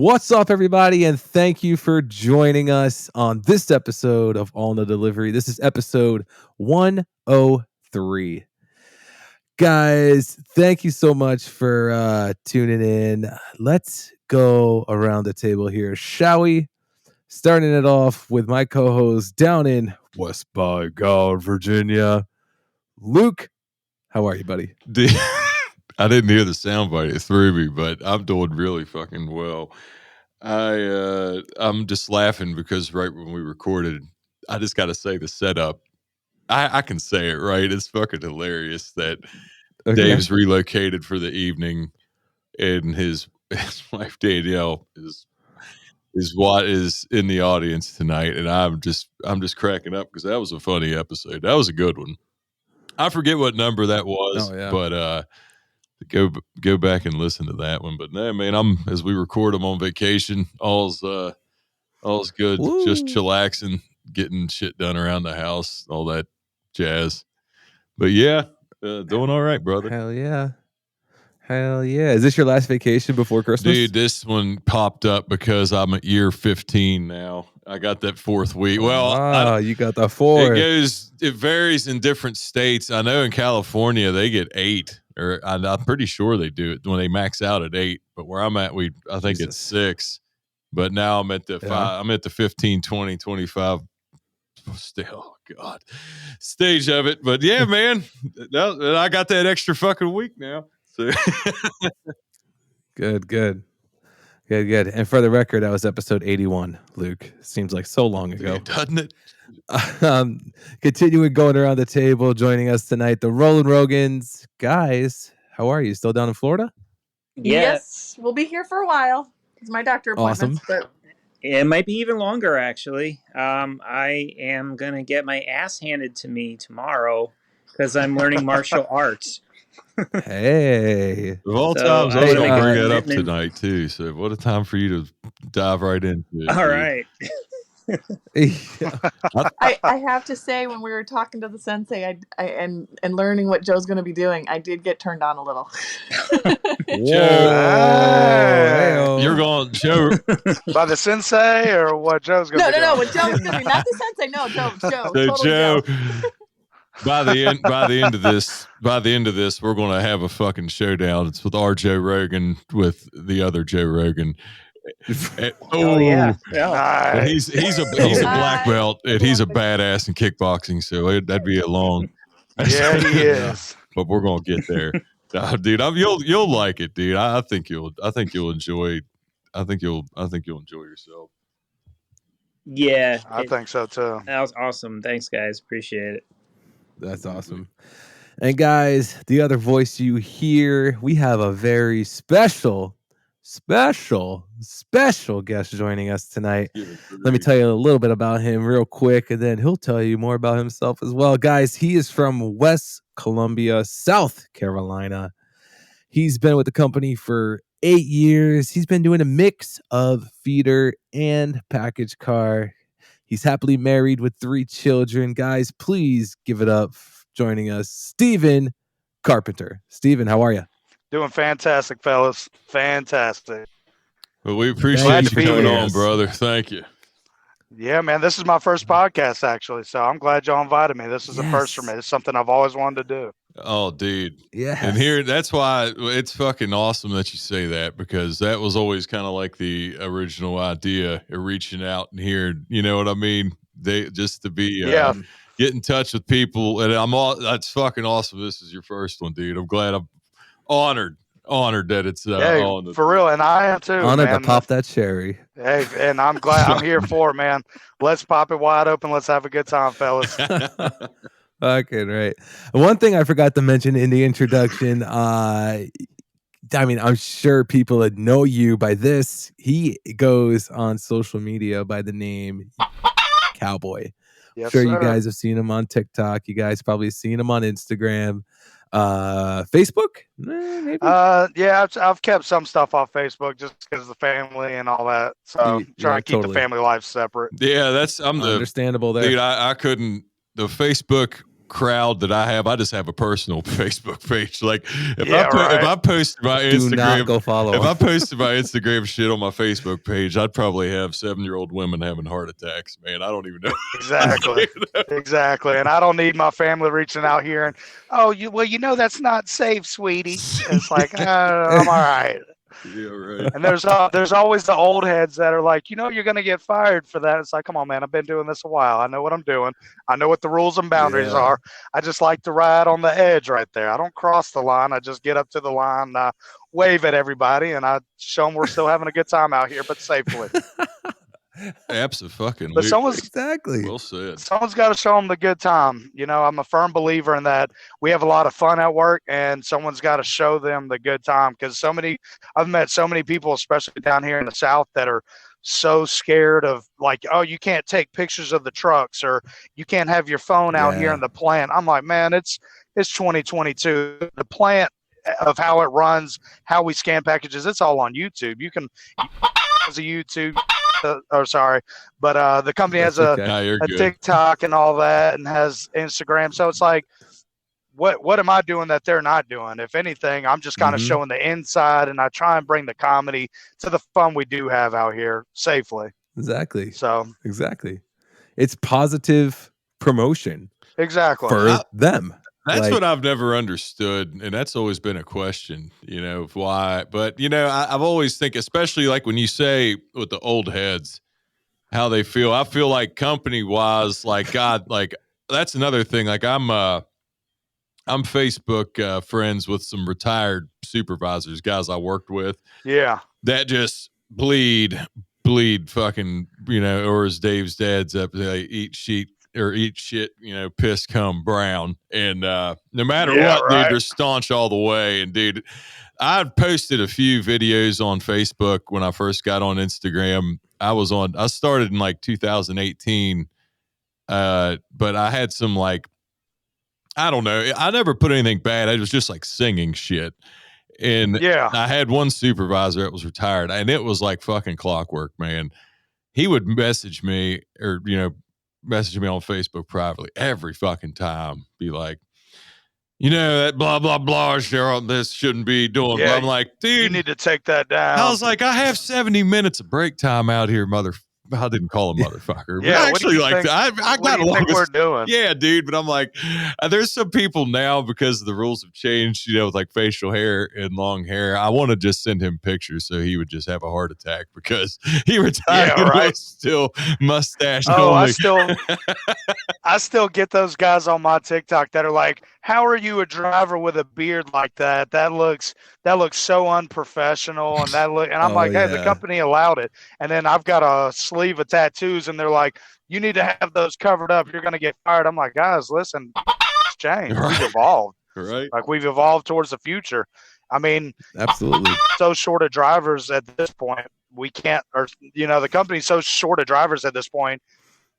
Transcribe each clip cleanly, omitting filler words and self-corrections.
What's up, everybody, and thank you for joining us on this episode of All No Delivery. This is episode 103. Guys, thank you so much for tuning in. Let's go around the table here, shall we? Starting it off with my co-host down in West by God, Virginia, Luke. How are you, buddy? I didn't hear the soundbite. It threw me, but I'm doing really fucking well. I'm just laughing because right when we recorded, I just got to say the setup. I can say it, right? It's fucking hilarious that Dave's relocated for the evening, and his wife Danielle is what is in the audience tonight, and I'm just cracking up because that was a funny episode. That was a good one. I forget what number that was, but go back and listen to that one. But no, man, as we record, I'm on vacation. All's good. Woo. Just chillaxing, getting shit done around the house, all that jazz. But yeah, doing all right, brother. Hell yeah. Is this your last vacation before Christmas? Dude, this one popped up because I'm at year 15 now. I got that fourth week. Well, you got the 4. It varies in different states. I know in California they get 8, or I'm pretty sure they do it when they max out at 8. But where I'm at, I think it's 6. But now I'm at the 5. I'm at the 15, 20, 25. Still, God, stage of it. But yeah, man, I got that extra fucking week now. So. Good. And for the record, that was episode 81, Luke. Seems like so long ago. Doesn't it? Continuing going around the table, joining us tonight, the Roland Rogans. Guys, how are you? Still down in Florida? Yes, we'll be here for a while. It's my doctor appointments. Awesome. But it might be even longer, actually. I am going to get my ass handed to me tomorrow because I'm learning martial arts. Hey, of all times, I was going to bring that up tonight too. So, what a time for you to dive right into it. All right. I have to say, when we were talking to the sensei, and learning what Joe's going to be doing, I did get turned on a little. Joe, you're going Joe by the sensei, or what Joe's going to be? No, what Joe's going to be, not the sensei. No, Joe. So totally Joe. By the end of this, we're going to have a fucking showdown. It's with our Joe Rogan with the other Joe Rogan. Yeah. And he's a black belt, and he's a badass in kickboxing. So that'd be a long. Yeah, he is. But we're gonna get there, dude. You'll like it, dude. I think you'll enjoy. I think you'll enjoy yourself. Yeah, I think so too. That was awesome. Thanks, guys. Appreciate it. That's awesome. And guys, the other voice you hear, we have a very special guest joining us tonight. Let me tell you a little bit about him real quick, and then he'll tell you more about himself as well. Guys, he is from West Columbia, South Carolina. He's been with the company for 8 years. He's been doing a mix of feeder and package car. He's happily married with 3 children. Guys, please give it up joining us, Stephen Carpenter. Stephen, how are you? Doing fantastic, fellas. Fantastic. Well, we appreciate you coming on, brother. Thank you. Yeah, man. This is my first podcast, actually. So I'm glad y'all invited me. This is a first for me. It's something I've always wanted to do. Oh, dude. Yeah. And that's why it's fucking awesome that you say that, because that was always kind of like the original idea of reaching out and hearing, you know what I mean? Just to be, get in touch with people. And that's fucking awesome. This is your first one, dude. I'm glad. I'm honored that it's on. For real. And I am too. Honored to pop that cherry. Hey, and I'm glad I'm here for it, man. Let's pop it wide open. Let's have a good time, fellas. Okay, right. One thing I forgot to mention in the introduction, I mean, I'm sure people that know you by this. He goes on social media by the name Cowboy. Yes, sure, sir. You guys have seen him on TikTok. You guys probably seen him on Instagram, Facebook. Maybe. Yeah, I've kept some stuff off Facebook just because of the family and all that. So trying to keep the family life separate. Yeah, I'm understandable there, dude. I couldn't. The Facebook crowd that I have. I just have a personal Facebook page. Like if I post my Instagram, do not go follow. If I posted my Instagram shit on my Facebook page, I'd probably have 7-year-old women having heart attacks. Man, I don't even know. Exactly. Exactly. And I don't need my family reaching out here and, that's not safe, sweetie. It's like, I'm all right. Yeah, right. And there's always the old heads that are like, you're going to get fired for that. It's like, come on, man, I've been doing this a while. I know what I'm doing. I know what the rules and boundaries are. I just like to ride on the edge right there. I don't cross the line. I just get up to the line, wave at everybody, and I show them we're still having a good time out here, but safely. Absolutely. But Exactly. Well said. Someone's got to show them the good time. I'm a firm believer in that. We have a lot of fun at work, and someone's got to show them the good time, because I've met so many people, especially down here in the South, that are so scared of, like, oh, you can't take pictures of the trucks, or you can't have your phone out here in the plant. I'm like, man, it's 2022. The plant of how it runs, how we scan packages, it's all on YouTube. You can as a YouTube. But the company has a TikTok and all that, and has Instagram. So it's like, what am I doing that they're not doing? If anything, I'm just kind of showing the inside, and I try and bring the comedy to the fun we do have out here safely. Exactly. So exactly, it's positive promotion. Exactly for them. That's what I've never understood, and that's always been a question, of why. But I've always think, especially like when you say with the old heads, how they feel. I feel like company wise, like God, like that's another thing. Like I'm Facebook friends with some retired supervisors, guys I worked with. Yeah, that just bleed fucking, or as Dave's dad's up, they eat shit, piss come brown. And no matter what, dude, they're staunch all the way. And dude, I posted a few videos on Facebook when I first got on Instagram. I started in like 2018, but I had some, like, I don't know. I never put anything bad. I was just like singing shit. And I had one supervisor that was retired, and it was like fucking clockwork, man. He would message me or, message me on Facebook privately every fucking time. Be like, that blah, blah, blah, Cheryl, this shouldn't be doing. Yeah, I'm like, dude, you need to take that down. I was like, I have 70 minutes of break time out here, I didn't call him motherfucker. Yeah, but actually, like, I got a lot we're doing. Yeah, dude. But I'm like, there's some people now, because the rules have changed, with like facial hair and long hair. I want to just send him pictures so he would just have a heart attack, because he retired was still mustache. Oh, only. I still get those guys on my TikTok that are like, how are you a driver with a beard like that? That looks so unprofessional. And I'm like, hey, the company allowed it. And then I've got a sleeve of tattoos, and they're like, you need to have those covered up. You're going to get fired. I'm like, guys, listen, it's changed. We've evolved. Right. Like, we've evolved towards the future. I mean, absolutely. So short of drivers at this point, we can't, or, the company's so short of drivers at this point,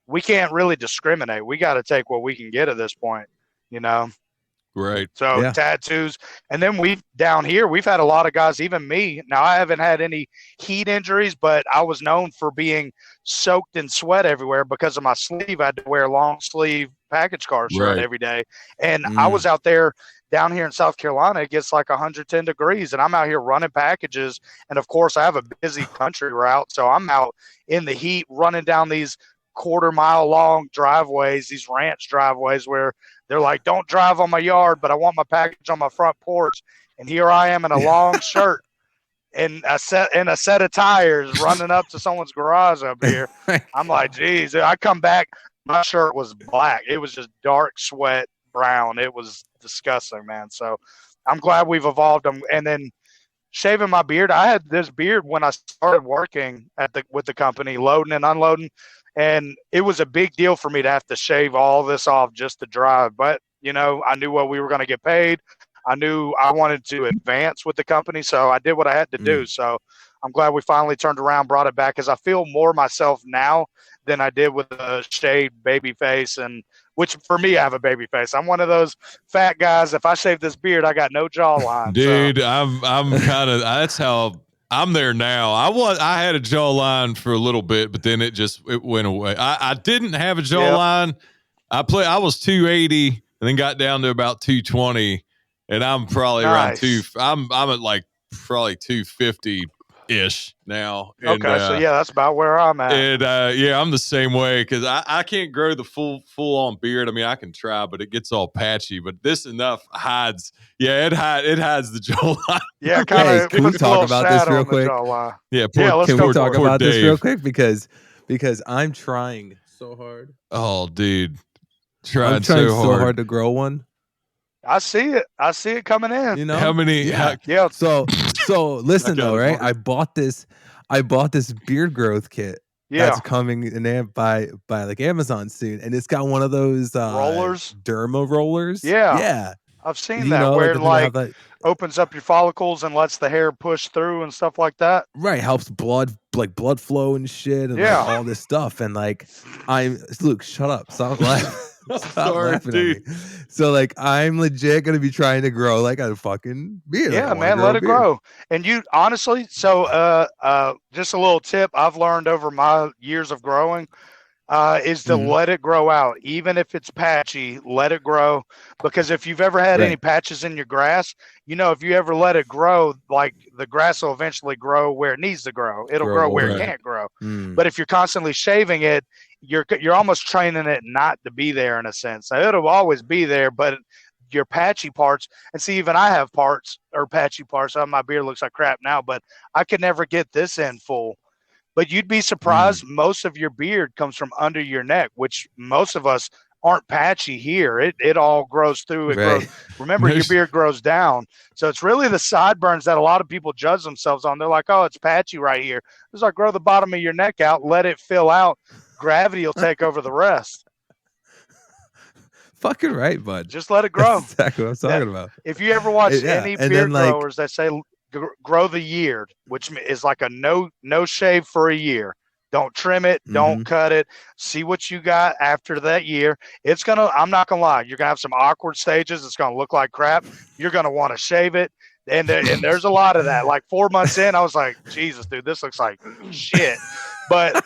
we can't really discriminate. We got to take what we can get at this point, Right. So tattoos. And then down here, we've had a lot of guys, even me. Now, I haven't had any heat injuries, but I was known for being soaked in sweat everywhere because of my sleeve. I had to wear a long sleeve package car shirt every day. And I was out there down here in South Carolina. It gets like 110 degrees, and I'm out here running packages. And of course, I have a busy country route. So I'm out in the heat running down these quarter-mile long driveways, these ranch driveways, where they're like, don't drive on my yard, but I want my package on my front porch. And here I am in a long shirt and a set of tires running up to someone's garage up here. I'm like, geez, I come back, my shirt was black. It was just dark sweat brown. It was disgusting, man. So I'm glad we've evolved them. And then shaving my beard, I had this beard when I started working with the company, loading and unloading. And it was a big deal for me to have to shave all this off just to drive. But, I knew what we were going to get paid. I knew I wanted to advance with the company, so I did what I had to do. So I'm glad we finally turned around, brought it back, because I feel more myself now than I did with a shaved baby face, and which for me, I have a baby face. I'm one of those fat guys. If I shave this beard, I got no jawline. Dude, so. I'm kind of – that's how – I'm there now. I had a jawline for a little bit, but then it went away. I didn't have a jawline. I was 280. and then got down to about 220, and I'm probably around I'm at like probably 250 ish now. And, okay, so yeah, that's about where I'm at. And yeah, I'm the same way because I can't grow the full on beard. I mean, I can try, but it gets all patchy. But this enough hides. Yeah, it hides the jawline. Yeah, kind of. Hey, can we talk about this real quick? Yeah, let's can we talk about Dave. this real quick because I'm trying so hard. Oh, dude, I'm trying so hard to grow one. I see it coming in. You know how many? Yeah. So listen though, right? I bought this beard growth kit. Yeah. That's coming in by like Amazon soon, and it's got one of those rollers, derma rollers. Yeah. Yeah. I've seen that where it like opens up your follicles and lets the hair push through and stuff like that. Right, helps blood flow and shit, and like all this stuff. And like, Luke, shut up, stop laughing. Stop laughing at me. So like, I'm legit gonna be trying to grow like a fucking beard. Yeah, man, let it grow. And you honestly, so just a little tip I've learned over my years of growing. Is to let it grow out, even if it's patchy. Let it grow, because if you've ever had any patches in your grass, if you ever let it grow, like the grass will eventually grow where it needs to grow. It'll grow where it can't grow. But if you're constantly shaving it, you're almost training it not to be there in a sense. So it'll always be there, but your patchy parts, and see, even I have parts or patchy parts. My beard looks like crap now, but I could never get this in full. But you'd be surprised, most of your beard comes from under your neck, which most of us aren't patchy here. It all grows through. It grows. Remember, your beard grows down. So it's really the sideburns that a lot of people judge themselves on. They're like, oh, it's patchy right here. It's like, grow the bottom of your neck out, let it fill out. Gravity will take over the rest. Fucking right, bud. Just let it grow. That's exactly what I'm talking about. If you ever watch any beard growers that say grow the year, which is like a no shave for a year. Don't trim it, don't cut it. See what you got after that year. I'm not gonna lie, you're gonna have some awkward stages. It's gonna look like crap. You're gonna want to shave it, and there's a lot of that. Like 4 months in, I was like, Jesus, dude, this looks like shit. But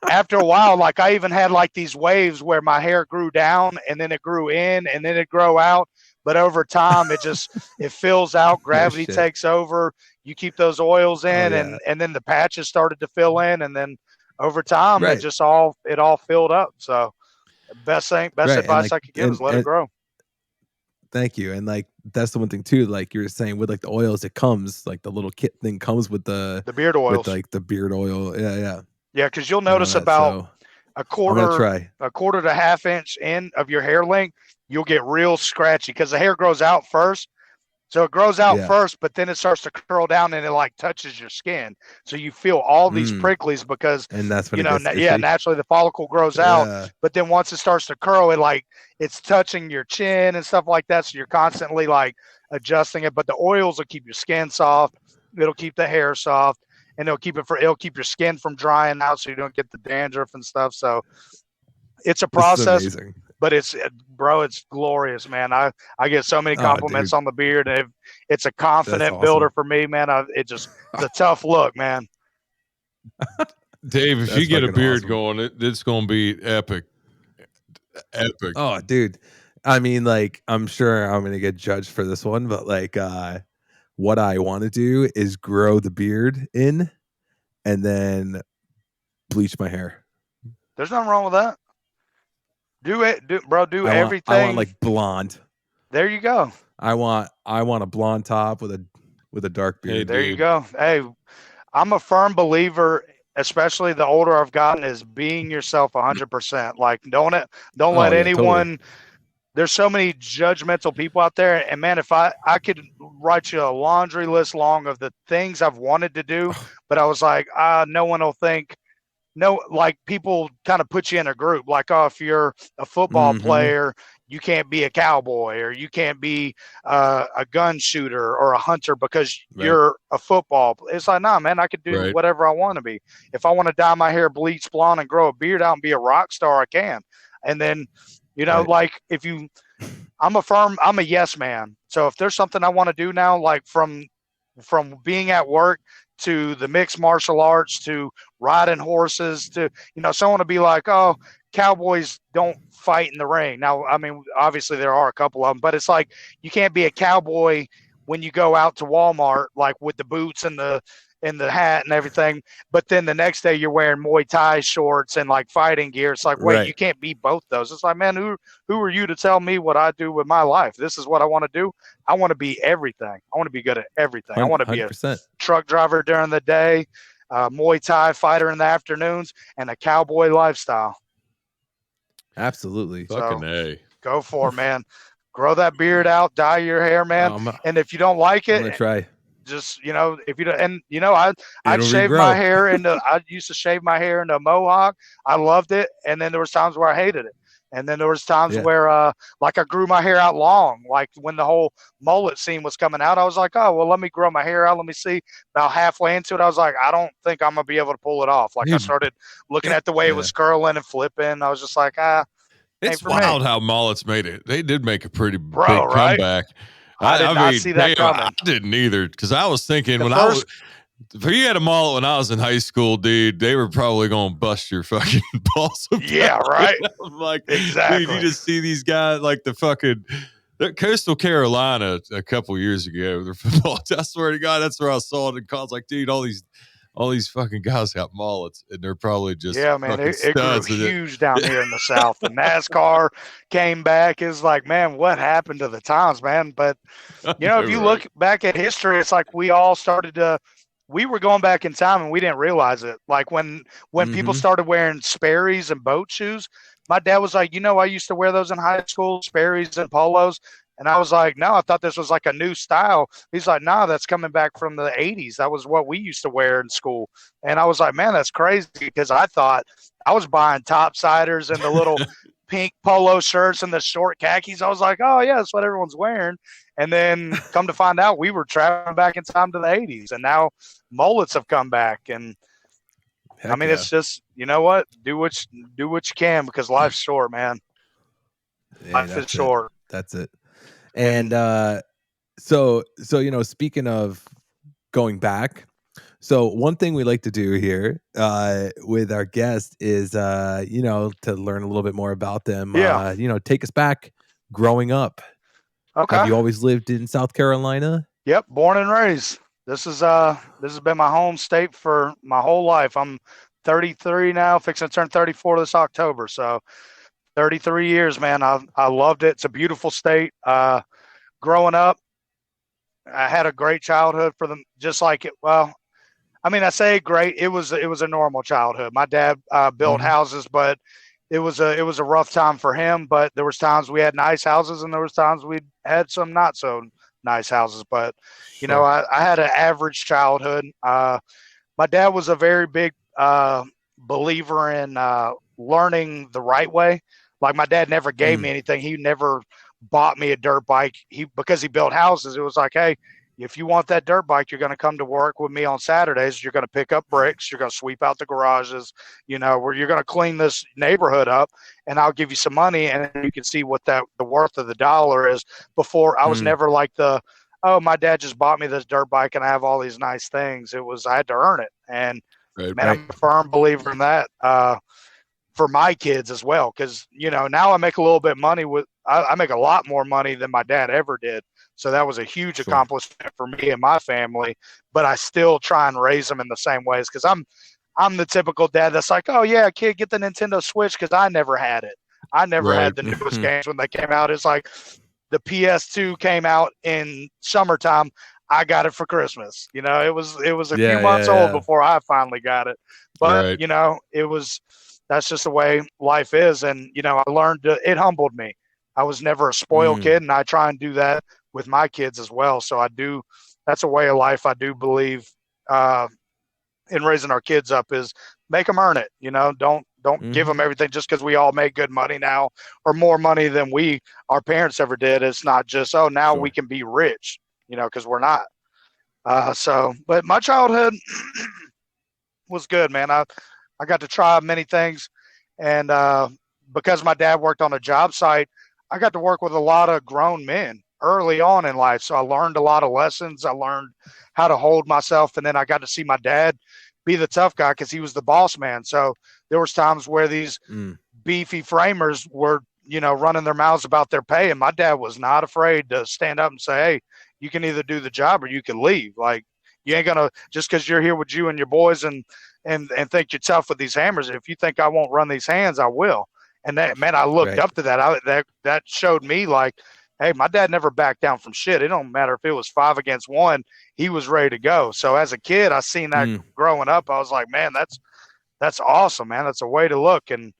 after a while, like I even had like these waves where my hair grew down and then it grew in and then it grew out. But over time, it fills out. Gravity takes over. You keep those oils in, and then the patches started to fill in, and then over time, it all filled up. So, best advice I could give is let it grow. Thank you. And like that's the one thing too. Like you were saying with like the oils, it comes like the little kit thing comes with the beard oils, with like the beard oil. Yeah. Yeah, because you'll notice about a quarter to half inch in of your hair length, you'll get real scratchy because the hair grows out first. So it grows out first, but then it starts to curl down and it like touches your skin. So you feel all these pricklies because, and that's when naturally the follicle grows out. But then once it starts to curl, it's touching your chin and stuff like that. So you're constantly like adjusting it. But the oils will keep your skin soft. It'll keep the hair soft, and it'll keep your skin from drying out, so you don't get the dandruff and stuff. So it's a process. But it's glorious, man. I get so many compliments on the beard. It's a confident builder for me, man. It's a tough look, man. Dave, if you get a beard going, it's going to be epic. Epic. Oh, dude. I mean, like, I'm sure I'm going to get judged for this one, but like, what I want to do is grow the beard in and then bleach my hair. There's nothing wrong with that. Do everything. I want like blonde. There you go. I want a blonde top with a dark beard. Hey, there you go. Hey, I'm a firm believer, especially the older I've gotten, is being yourself 100%. Like don't let anyone. Totally. There's so many judgmental people out there, and man, if I could write you a laundry list long of the things I've wanted to do, but I was like, no one will think. No, like people kind of put you in a group. Like, oh, if you're a football player, you can't be a cowboy, or you can't be a gun shooter or a hunter because you're a football player. It's like, nah, man, I could do whatever I want to be. If I want to dye my hair bleach blonde and grow a beard out and be a rock star, I can. And then, like I'm a yes man. So if there's something I want to do now, like from being at work to the mixed martial arts to riding horses to, someone to be like, oh, cowboys don't fight in the ring. Now, I mean, obviously there are a couple of them, but it's like you can't be a cowboy when you go out to Walmart, like with the boots and the hat and everything, but then the next day you're wearing Muay Thai shorts and like fighting gear. It's like, wait, you can't be both those. It's like, man, who are you to tell me what I do with my life? This is what I want to do. I want to be everything. I want to be good at everything. I want to be a truck driver during the day, Muay Thai fighter in the afternoons, and a cowboy lifestyle. Absolutely. Fucking A. Go for it, man. Grow that beard out, dye your hair, man. And if you don't like it, I'm gonna try. Just, if you don't, and I'd shave my hair into, I used to shave my hair into a mohawk. I loved it. And then there was times where I hated it. And then there was times where, like I grew my hair out long, like when the whole mullet scene was coming out, I was like, oh, well, let me grow my hair out. Let me see. About halfway into it, I was like, I don't think I'm gonna be able to pull it off. Like I started looking at the way it was curling and flipping. I was just like, it's wild how mullets made it. They did make a pretty big right? comeback. I did not see that coming. I didn't either, because I was thinking if you had a mullet when I was in high school, dude, they were probably going to bust your fucking balls. Yeah, right. I'm like, exactly. Dude, you just see these guys like Coastal Carolina a couple years ago. Their football. I swear to God, that's where I saw it. And I was like, dude, all these fucking guys got mullets, and they're probably just man. It grew huge down here in the South. The NASCAR came back. It's like, man, what happened to the times, man? But if you look back at history, it's like we all started to. We were going back in time, and we didn't realize it. Like when people started wearing Sperry's and boat shoes, my dad was like, I used to wear those in high school, Sperry's and polos. And I was like, no, I thought this was like a new style. He's like, no, that's coming back from the 80s. That was what we used to wear in school. And I was like, man, that's crazy, because I thought I was buying topsiders and the little pink polo shirts and the short khakis. I was like, oh, yeah, that's what everyone's wearing. And then come to find out, we were traveling back in time to the 80s. And now mullets have come back. And it's just, you know what? Do what you can, because life's short, man. Life is short. That's it. And so speaking of going back, so one thing we like to do here with our guest is to learn a little bit more about them. Take us back growing up. Okay. Have you always lived in South Carolina? Yep, born and raised. This has been my home state for my whole life. I'm 33 now, fixing to turn 34 this October. So 33 years, man. I loved it. It's a beautiful state. Growing up, I had a great childhood for them. Just like it. Well, I say great. It was a normal childhood. My dad built houses, but it was a rough time for him. But there was times we had nice houses, and there was times we had some not so nice houses. But I had an average childhood. My dad was a very big believer in learning the right way. Like my dad never gave me anything. He never bought me a dirt bike. Because he built houses, it was like, hey, if you want that dirt bike, you're going to come to work with me on Saturdays. You're going to pick up bricks. You're going to sweep out the garages, where you're going to clean this neighborhood up, and I'll give you some money, and you can see what the worth of the dollar is. Before, I was never like my dad just bought me this dirt bike and I have all these nice things. It was, I had to earn it. And I'm a firm believer in that. For my kids as well, because now I make a little bit of money I make a lot more money than my dad ever did, so that was a huge accomplishment for me and my family. But I still try and raise them in the same ways, because I'm the typical dad that's like, oh yeah, kid, get the Nintendo Switch, because I never had it. I never had the newest games when they came out. It's like the PS2 came out in summertime. I got it for Christmas. It was a few months old before I finally got it. But it was. That's just the way life is. And, I learned it humbled me. I was never a spoiled kid, and I try and do that with my kids as well. So that's a way of life I do believe in raising our kids up, is make them earn it. Don't give them everything just because we all make good money now, or more money than our parents ever did. It's not just, now we can be rich, because we're not. But my childhood was good, man. I got to try many things, and because my dad worked on a job site, I got to work with a lot of grown men early on in life. So I learned a lot of lessons. I learned how to hold myself, and then I got to see my dad be the tough guy, because he was the boss man. So there was times where these beefy framers were, running their mouths about their pay. And my dad was not afraid to stand up and say, hey, you can either do the job or you can leave. Like, you ain't going to, just because you're here with you and your boys and think you're tough with these hammers. If you think I won't run these hands, I will. And that, man, I looked up to that. That showed me like, hey, my dad never backed down from shit. It don't matter if it was 5 against 1, he was ready to go. So as a kid, I seen that growing up. I was like, man, that's awesome, man. That's a way to look. And,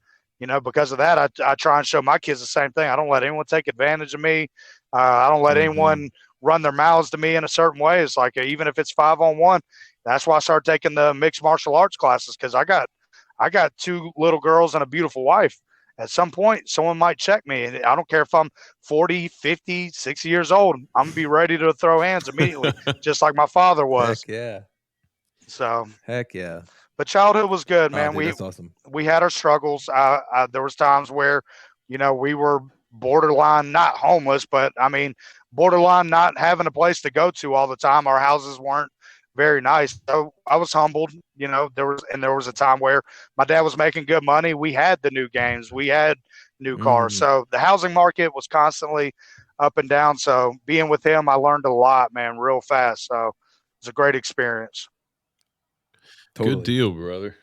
because of that, I try and show my kids the same thing. I don't let anyone take advantage of me. I don't let anyone run their mouths to me in a certain way. It's like, even if it's 5-on-1, that's why I started taking the mixed martial arts classes. Cause I got 2 little girls and a beautiful wife. At some point, someone might check me. And I don't care if I'm 40, 50, 60 years old. I'm going to be ready to throw hands immediately, just like my father was. Heck yeah. So. Heck yeah. But childhood was good, man. Dude, that's awesome. We had our struggles. There was times where, we were borderline not homeless, but I mean, borderline not having a place to go to all the time. Our houses weren't very nice. So I was humbled. There was a time where my dad was making good money. We had the new games. We had new cars. So the housing market was constantly up and down. So being with him, I learned a lot, man, real fast. So it was a great experience. Totally. Good deal, brother.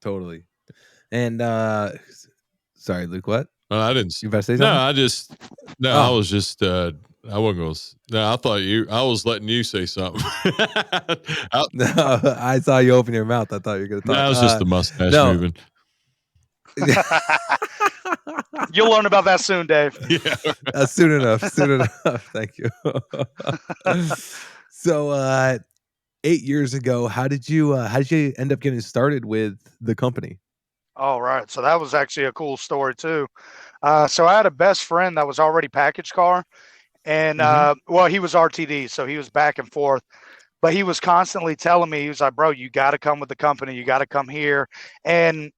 Totally. And sorry, Luke, what? I didn't. You about to say something? I was just I wasn't going to. No, I was letting you say something. No, I saw you open your mouth. I thought you were going to talk. That was just the mustache moving. You'll learn about that soon, Dave. Yeah. Soon enough. Thank you. So 8 years ago, how did you end up getting started with the company? All right. So that was actually a cool story too. So I had a best friend that was already package car, and he was RTD, so he was back and forth. But he was constantly telling me, he was like, bro, you got to come with the company. You got to come here. And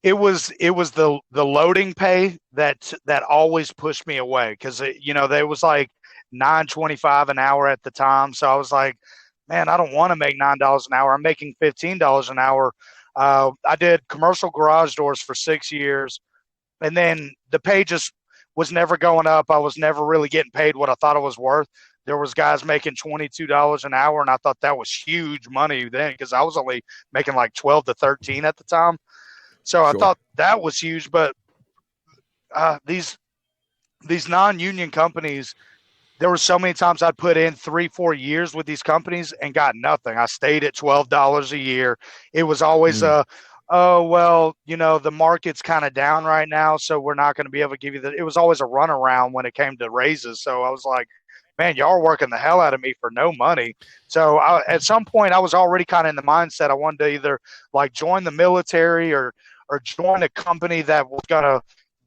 it was the loading pay that always pushed me away. Because, there was like $9.25 an hour at the time. So I was like, man, I don't want to make $9 an hour. I'm making $15 an hour. I did commercial garage doors for 6 years. And then the pay just was never going up. I was never really getting paid what I thought it was worth. There was guys making $22 an hour, and I thought that was huge money then because I was only making like 12 to 13 at the time. So I thought that was huge. But these non-union companies, there were so many times I'd put in 3-4 years with these companies and got nothing. I stayed at $12 a year. It was always the market's kind of down right now, so we're not going to be able to give you it was always a runaround when it came to raises. So I was like, man, y'all are working the hell out of me for no money. So at some point I was already kind of in the mindset I wanted to either like join the military or join a company that was going to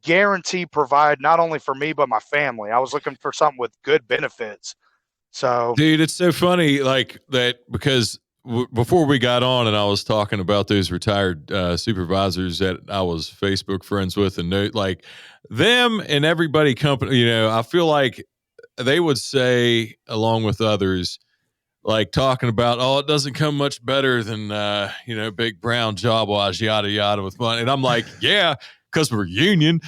guarantee provide not only for me but my family. I was looking for something with good benefits. So dude, it's so funny like that because before we got on and I was talking about those retired supervisors that I was Facebook friends with, and like them and everybody company, I feel like they would say along with others, like talking about, it doesn't come much better than, big brown job wise, yada, yada with money. And I'm like, yeah, because we're union.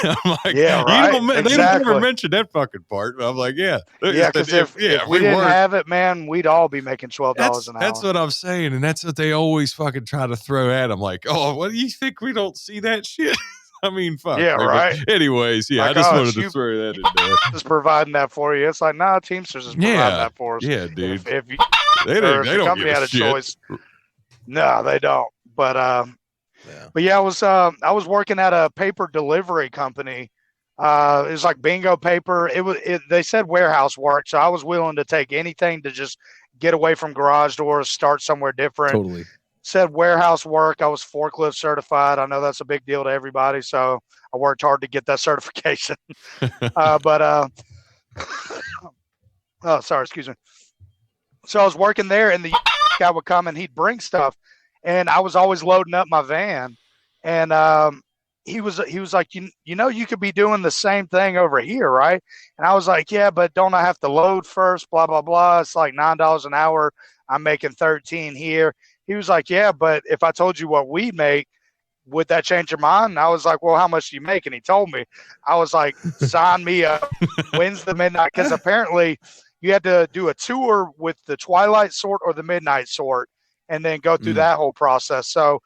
I'm like, yeah, right. They don't ever mention that fucking part. I'm like, yeah. Yeah, because if we didn't have it, man, we'd all be making $12 an hour. That's what I'm saying. And that's what they always fucking try to throw at them. Like, what do you think we don't see that shit? I mean, fuck. Yeah, right. Anyways, yeah, like, I just wanted to throw that in there. Just providing that for you. It's like, no, Teamsters is providing that for us. Yeah, dude. If they don't the company give had a shit. choice. No, they don't. But I was working at a paper delivery company. It was like bingo paper. They said warehouse work, so I was willing to take anything to just get away from garage doors, start somewhere different. Totally. Said warehouse work. I was forklift certified. I know that's a big deal to everybody, so I worked hard to get that certification. Sorry, excuse me. So I was working there, and the guy would come and he'd bring stuff, and I was always loading up my van, and he was like, you could be doing the same thing over here, right? And I was like, yeah, but don't I have to load first? Blah blah blah. It's like $9 an hour. I'm making 13 here. He was like, yeah, but if I told you what we make, would that change your mind? And I was like, well, how much do you make? And he told me. I was like, sign me up. When's the midnight? Because apparently you had to do a tour with the twilight sort or the midnight sort and then go through that whole process. So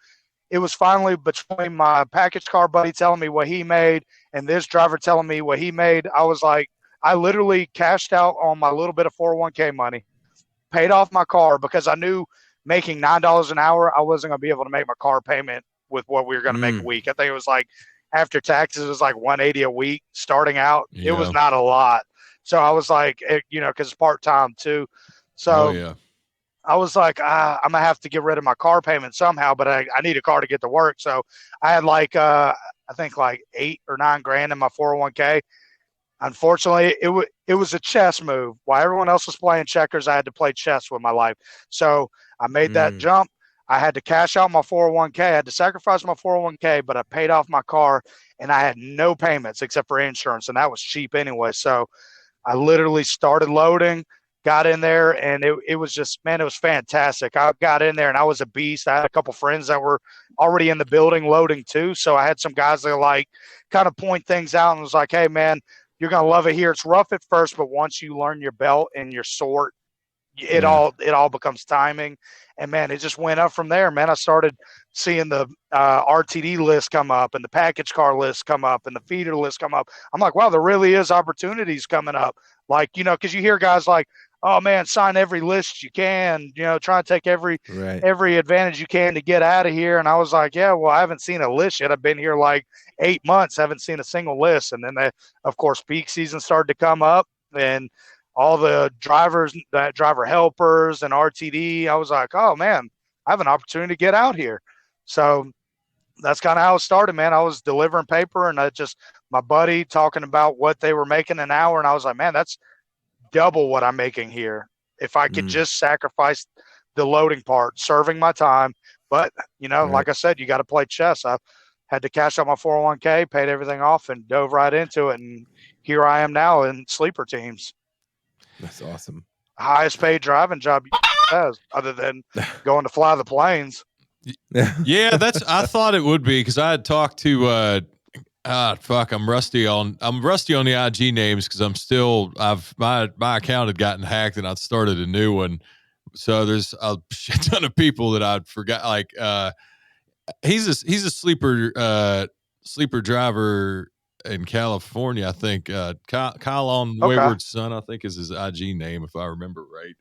it was finally between my package car buddy telling me what he made and this driver telling me what he made. I was like, I literally cashed out on my little bit of 401k money, paid off my car because I knew making $9 an hour, I wasn't going to be able to make my car payment with what we were going to make a week. I think it was like after taxes, it was like $180 a week starting out. Yeah. It was not a lot. So I was like, you know, because it's part-time too. So I was like, I'm going to have to get rid of my car payment somehow, but I need a car to get to work. So I had like, I think like $8 or $9 grand in my 401k. Unfortunately, it was a chess move. While everyone else was playing checkers, I had to play chess with my life. So I made that jump. I had to cash out my 401k. I had to sacrifice my 401k, but I paid off my car, and I had no payments except for insurance, and that was cheap anyway. So I literally started loading, got in there, and it was just, man, it was fantastic. I got in there, and I was a beast. I had a couple friends that were already in the building loading too. So I had some guys that like kind of point things out and was like, hey, man, you're going to love it here. It's rough at first, but once you learn your belt and your sort, it all becomes timing. And, man, it just went up from there. Man, I started seeing the RTD list come up and the package car list come up and the feeder list come up. I'm like, wow, there really is opportunities coming up. Like, you know, because you hear guys like, oh, man, sign every list you can, you know, try and take every advantage you can to get out of here. And I was like, yeah, well, I haven't seen a list yet. I've been here like 8 months, haven't seen a single list. And then, of course, peak season started to come up and all the drivers, driver helpers and RTD. I was like, oh, man, I have an opportunity to get out here. So that's kind of how it started, man. I was delivering paper and my buddy talking about what they were making an hour. And I was like, man, that's double what I'm making here. If I could just sacrifice the loading part, serving my time. But, you know, like I said, you got to play chess. I had to cash out my 401k, paid everything off and dove right into it. And here I am now in sleeper teams. That's awesome. Highest paid driving job has other than going to fly the planes. Yeah, I thought it would be because I had talked to I'm rusty on the IG names because my account had gotten hacked and I'd started a new one. So there's a shit ton of people that I'd forgot. Like he's a sleeper driver in California, I think. Kyle on Wayward Son, I think is his IG name if I remember right.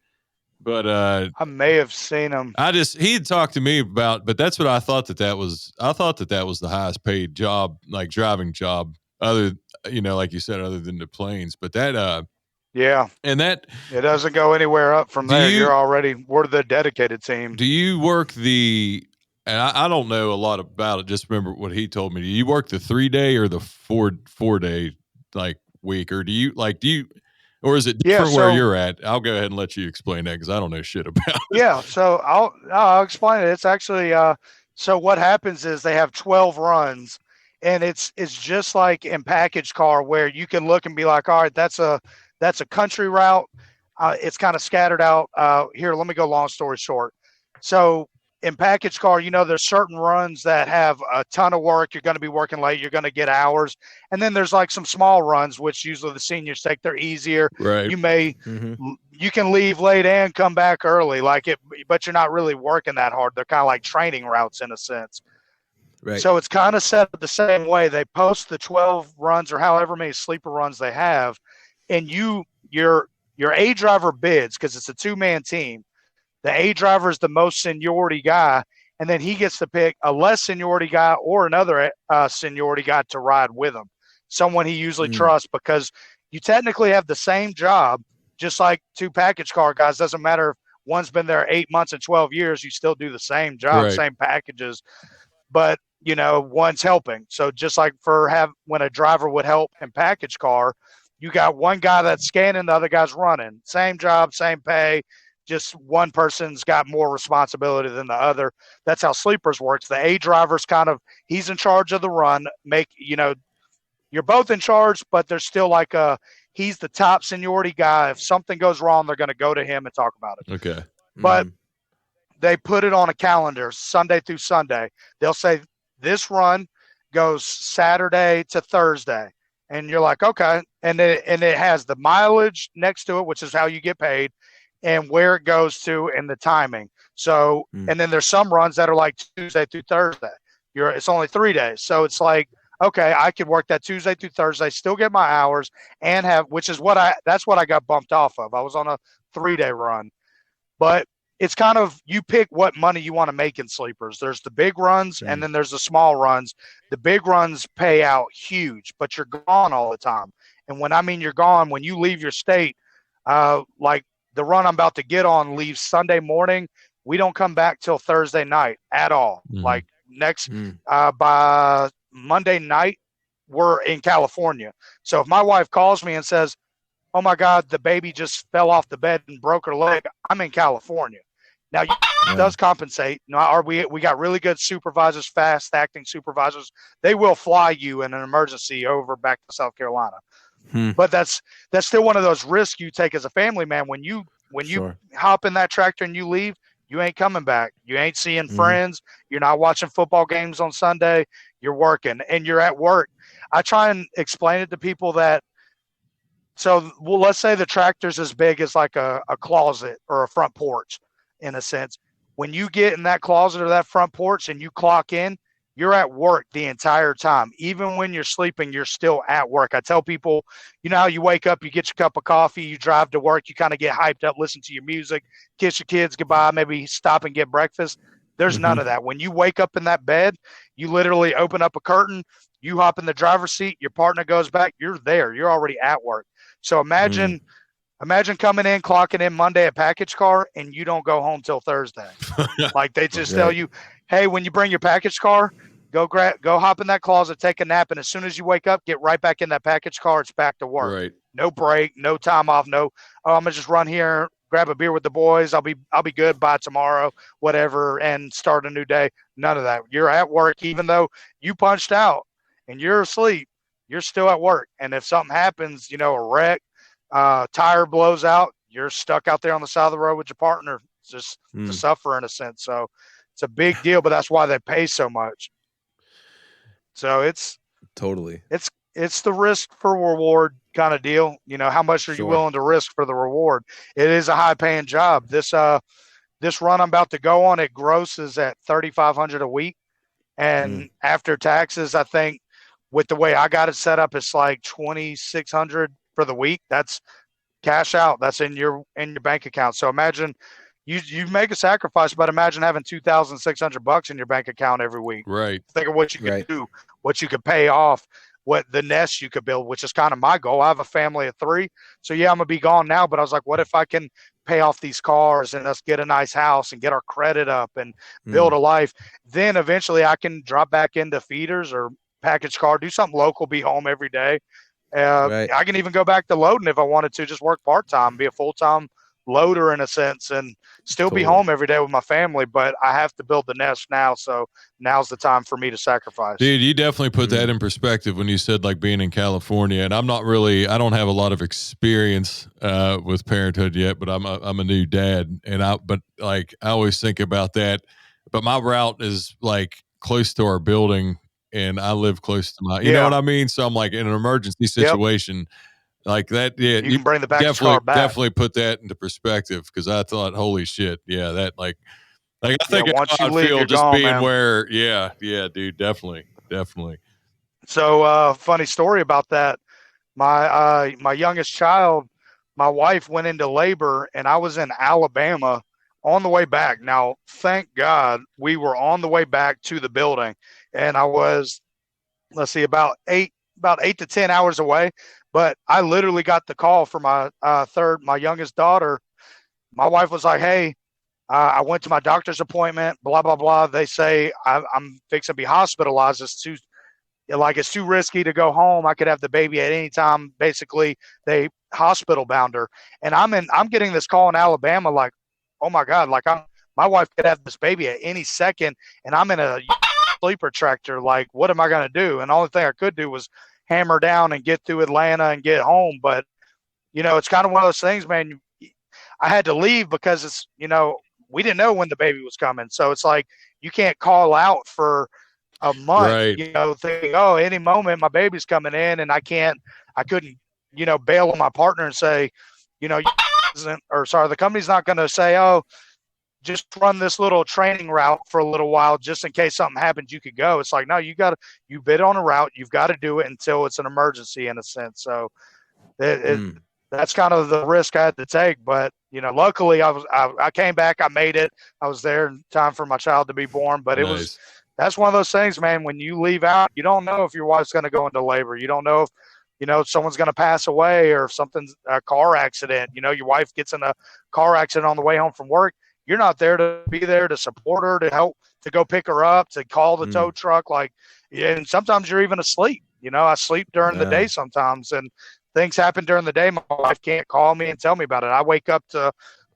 But I may have seen him. He had talked to me about, but that's what I thought that was. I thought that was the highest paid job, like driving job, other, you know, like you said, other than the planes. But that, and that it doesn't go anywhere up from there. We're the dedicated team. Do you work and I don't know a lot about it. Just remember what he told me. Do you work the 3-day or the 4-day like week, or or is it different where you're at? I'll go ahead and let you explain that because I don't know shit about it. Yeah, so I'll explain it. It's actually so what happens is they have 12 runs, and it's just like in package car where you can look and be like, all right, that's a country route. It's kind of scattered out. Here, let me go long story short. So in package car, you know, there's certain runs that have a ton of work. You're going to be working late. You're going to get hours. And then there's like some small runs, which usually the seniors take. They're easier. Right. You can leave late and come back early, but you're not really working that hard. They're kind of like training routes in a sense. Right. So it's kind of set up the same way. They post the 12 runs or however many sleeper runs they have. And your A driver bids because it's a 2-man team. The A driver is the most seniority guy, and then he gets to pick a less seniority guy or another seniority guy to ride with him, someone he usually trusts because you technically have the same job, just like 2 package car guys. Doesn't matter if one's been there 8 months and 12 years, you still do the same job, same packages, but, you know, one's helping. So just like when a driver would help in package car, you got one guy that's scanning, the other guy's running. Same job, same pay. Just one person's got more responsibility than the other. That's how sleepers works. The A driver's he's in charge of the run. You're both in charge, but there's still he's the top seniority guy. If something goes wrong, they're going to go to him and talk about it. Okay. But they put it on a calendar Sunday through Sunday. They'll say this run goes Saturday to Thursday. And you're like, okay. And it has the mileage next to it, which is how you get paid, and where it goes to and the timing. So, and then there's some runs that are like Tuesday through Thursday. It's only 3 days. So it's like, okay, I could work that Tuesday through Thursday, still get my hours, and that's what I got bumped off of. I was on a 3-day run. But it's kind of, you pick what money you want to make in sleepers. There's the big runs and then there's the small runs. The big runs pay out huge, but you're gone all the time. And when I mean you're gone, when you leave your state, like the run I'm about to get on leaves Sunday morning, we don't come back till Thursday night at all. Like by Monday night, we're in California. So if my wife calls me and says, oh my God, the baby just fell off the bed and broke her leg, I'm in California. Now, it does compensate. We got really good supervisors, fast acting supervisors. They will fly you in an emergency over back to South Carolina. But that's still one of those risks you take as a family man. When you hop in that tractor and you leave, you ain't coming back. You ain't seeing friends. You're not watching football games on Sunday. You're working and you're at work. I try and explain it to people that, so let's say the tractor's as big as like a closet or a front porch in a sense. When you get in that closet or that front porch and you clock in, you're at work the entire time. Even when you're sleeping, you're still at work. I tell people, you know how you wake up, you get your cup of coffee, you drive to work, you kind of get hyped up, listen to your music, kiss your kids goodbye, maybe stop and get breakfast. There's none of that. When you wake up in that bed, you literally open up a curtain, you hop in the driver's seat, your partner goes back, you're there. You're already at work. So imagine coming in, clocking in Monday at package car, and you don't go home till Thursday. Like they just tell you, hey, when you bring your package car, go hop in that closet, take a nap, and as soon as you wake up, get right back in that package car. It's back to work. Right. No break, no time off. No, I'm gonna just run here, grab a beer with the boys. I'll be good by tomorrow, whatever, and start a new day. None of that. You're at work, even though you punched out and you're asleep. You're still at work. And if something happens, a wreck, tire blows out, you're stuck out there on the side of the road with your partner, just to suffer in a sense. So it's a big deal, but that's why they pay so much. So it's the risk for reward kind of deal. How much are you willing to risk for the reward? It is a high paying job. This run I'm about to go on, it grosses at $3,500 a week. And after taxes, I think with the way I got it set up, it's like $2,600 for the week. That's cash out. That's in your bank account. So imagine you make a sacrifice, but imagine having $2,600 in your bank account every week. Right. Think of what you could do, what you could pay off, what the nest you could build, which is kind of my goal. I have a family of 3. So I'm gonna be gone now, but I was like, what if I can pay off these cars and us get a nice house and get our credit up and build a life? Then eventually I can drop back into feeders or package car, do something local, be home every day. I can even go back to loading if I wanted to, just work part-time, be a full-time loader in a sense, and still be home every day with my family. But I have to build the nest now, so now's the time for me to sacrifice. Dude, you definitely put that in perspective when you said like being in California. And I don't have a lot of experience with parenthood yet, but I'm a new dad, and I always think about that. But my route is like close to our building, and I live close to you know what I mean? So I'm like in an emergency situation like that. Yeah. You can bring the package car back. Definitely put that into perspective. Cause I thought, holy shit. Yeah. That I think once you leave, feel you're just gone, being man. where, dude, definitely. So, funny story about that. My youngest child, my wife went into labor and I was in Alabama on the way back. Now, thank God we were on the way back to the building. And I was, about 8 to 10 hours away. But I literally got the call from my youngest daughter. My wife was like, hey, I went to my doctor's appointment, blah, blah, blah. They say I'm fixing to be hospitalized. It's too risky to go home. I could have the baby at any time. Basically, they hospital bound her. And I'm getting this call in Alabama like, oh, my God, my wife could have this baby at any second, and I'm in a sleeper tractor. Like, what am I going to do? And the only thing I could do was hammer down and get through Atlanta and get home. But, it's kind of one of those things, man. I had to leave because it's, we didn't know when the baby was coming. So it's like you can't call out for a month, Right. thinking, oh, any moment my baby's coming in, and I couldn't, bail on my partner and say, the company's not going to say, oh, just run this little training route for a little while, just in case something happens, you could go. It's like, no, you bid on a route, you've got to do it until it's an emergency in a sense. So that's kind of the risk I had to take. But luckily I came back, I made it, I was there in time for my child to be born. But Nice. that's one of those things, man. When you leave out, you don't know if your wife's going to go into labor. You don't know if someone's going to pass away, or if something's a car accident. Your wife gets in a car accident on the way home from work. You're not there to be there to support her, to help, to go pick her up, to call the tow truck. And sometimes you're even asleep. I sleep during the day sometimes, and things happen during the day. My wife can't call me and tell me about it. I wake up to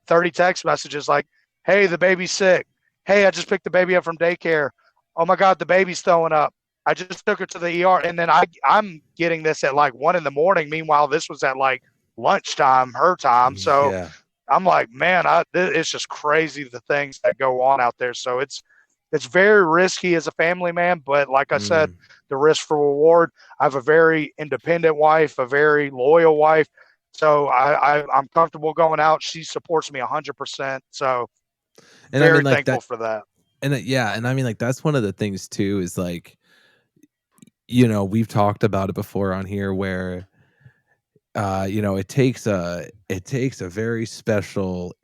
30 text messages like, hey, the baby's sick. Hey, I just picked the baby up from daycare. Oh my God, the baby's throwing up. I just took her to the ER. And then I'm getting this at like 1 a.m. Meanwhile, this was at like lunchtime, her time. So I'm like, man, it's just crazy the things that go on out there. So it's very risky as a family man. But like I said, the risk for reward, I have a very independent wife, a very loyal wife. So I'm comfortable going out. She supports me 100%. So very thankful for that. And and I mean, like, that's one of the things too, is like, we've talked about it before on here where, it takes a very special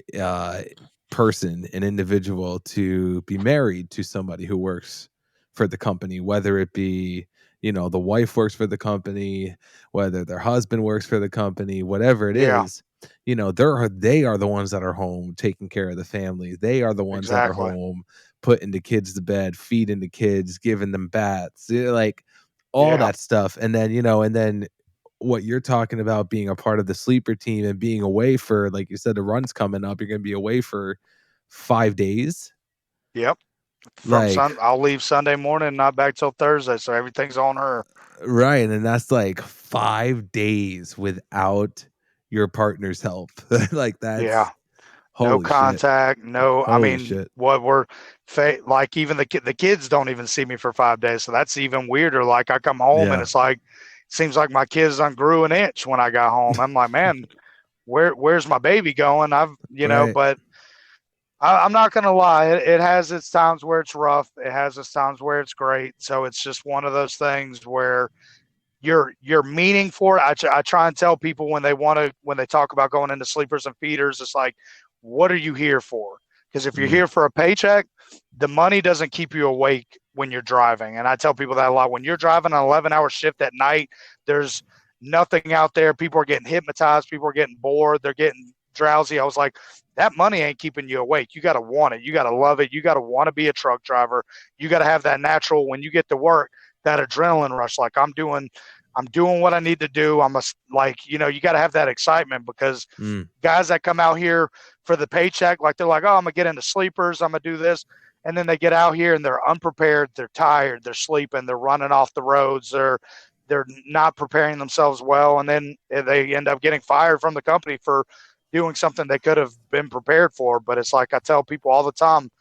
person, an individual, to be married to somebody who works for the company, whether it be, the wife works for the company, whether their husband works for the company, whatever it is, they are the ones that are home taking care of the family. They are the ones that are home putting the kids to bed, feeding the kids, giving them baths, like all that stuff. And then, what you're talking about, being a part of the sleeper team and being away for, like you said, the run's coming up, you're going to be away for 5 days. Yep. I'll leave Sunday morning and not back till Thursday. So everything's on her. Right. And that's like 5 days without your partner's help. Like, that's no contact. Shit. No, Shit. what we're like, even the kids don't even see me for 5 days. So that's even weirder. Like, I come home and it's like, seems like my kids grew an inch when I got home. I'm like, man, where's my baby going? But I'm not going to lie. It has its times where it's rough. It has its times where it's great. So it's just one of those things where you're meaning for it. I try and tell people when they talk about going into sleepers and feeders, it's like, what are you here for? Because if you're here for a paycheck, the money doesn't keep you awake when you're driving. And I tell people that a lot. When you're driving an 11-hour shift at night, there's nothing out there. People are getting hypnotized. People are getting bored. They're getting drowsy. I was like, that money ain't keeping you awake. You got to want it. You got to love it. You got to want to be a truck driver. You got to have that natural, when you get to work, that adrenaline rush. Like, I'm doing what I need to do. you got to have that excitement, because guys that come out here for the paycheck, like, they're like, oh, I'm going to get into sleepers, I'm going to do this. And then they get out here and they're unprepared. They're tired. They're sleeping. They're running off the roads. They're not preparing themselves well. And then they end up getting fired from the company for doing something they could have been prepared for. But it's like, I tell people all the time,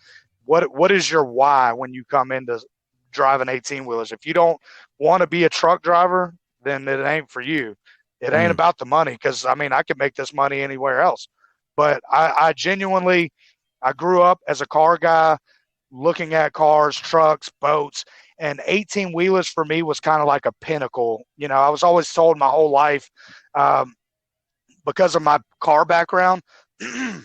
what is your why when you come into driving 18-wheelers? If you don't want to be a truck driver, then it ain't for you. It ain't about the money. Because, I could make this money anywhere else. But I genuinely, I grew up as a car guy, looking at cars, trucks, boats, and 18-wheelers for me was kind of like a pinnacle. I was always told my whole life, because of my car background, because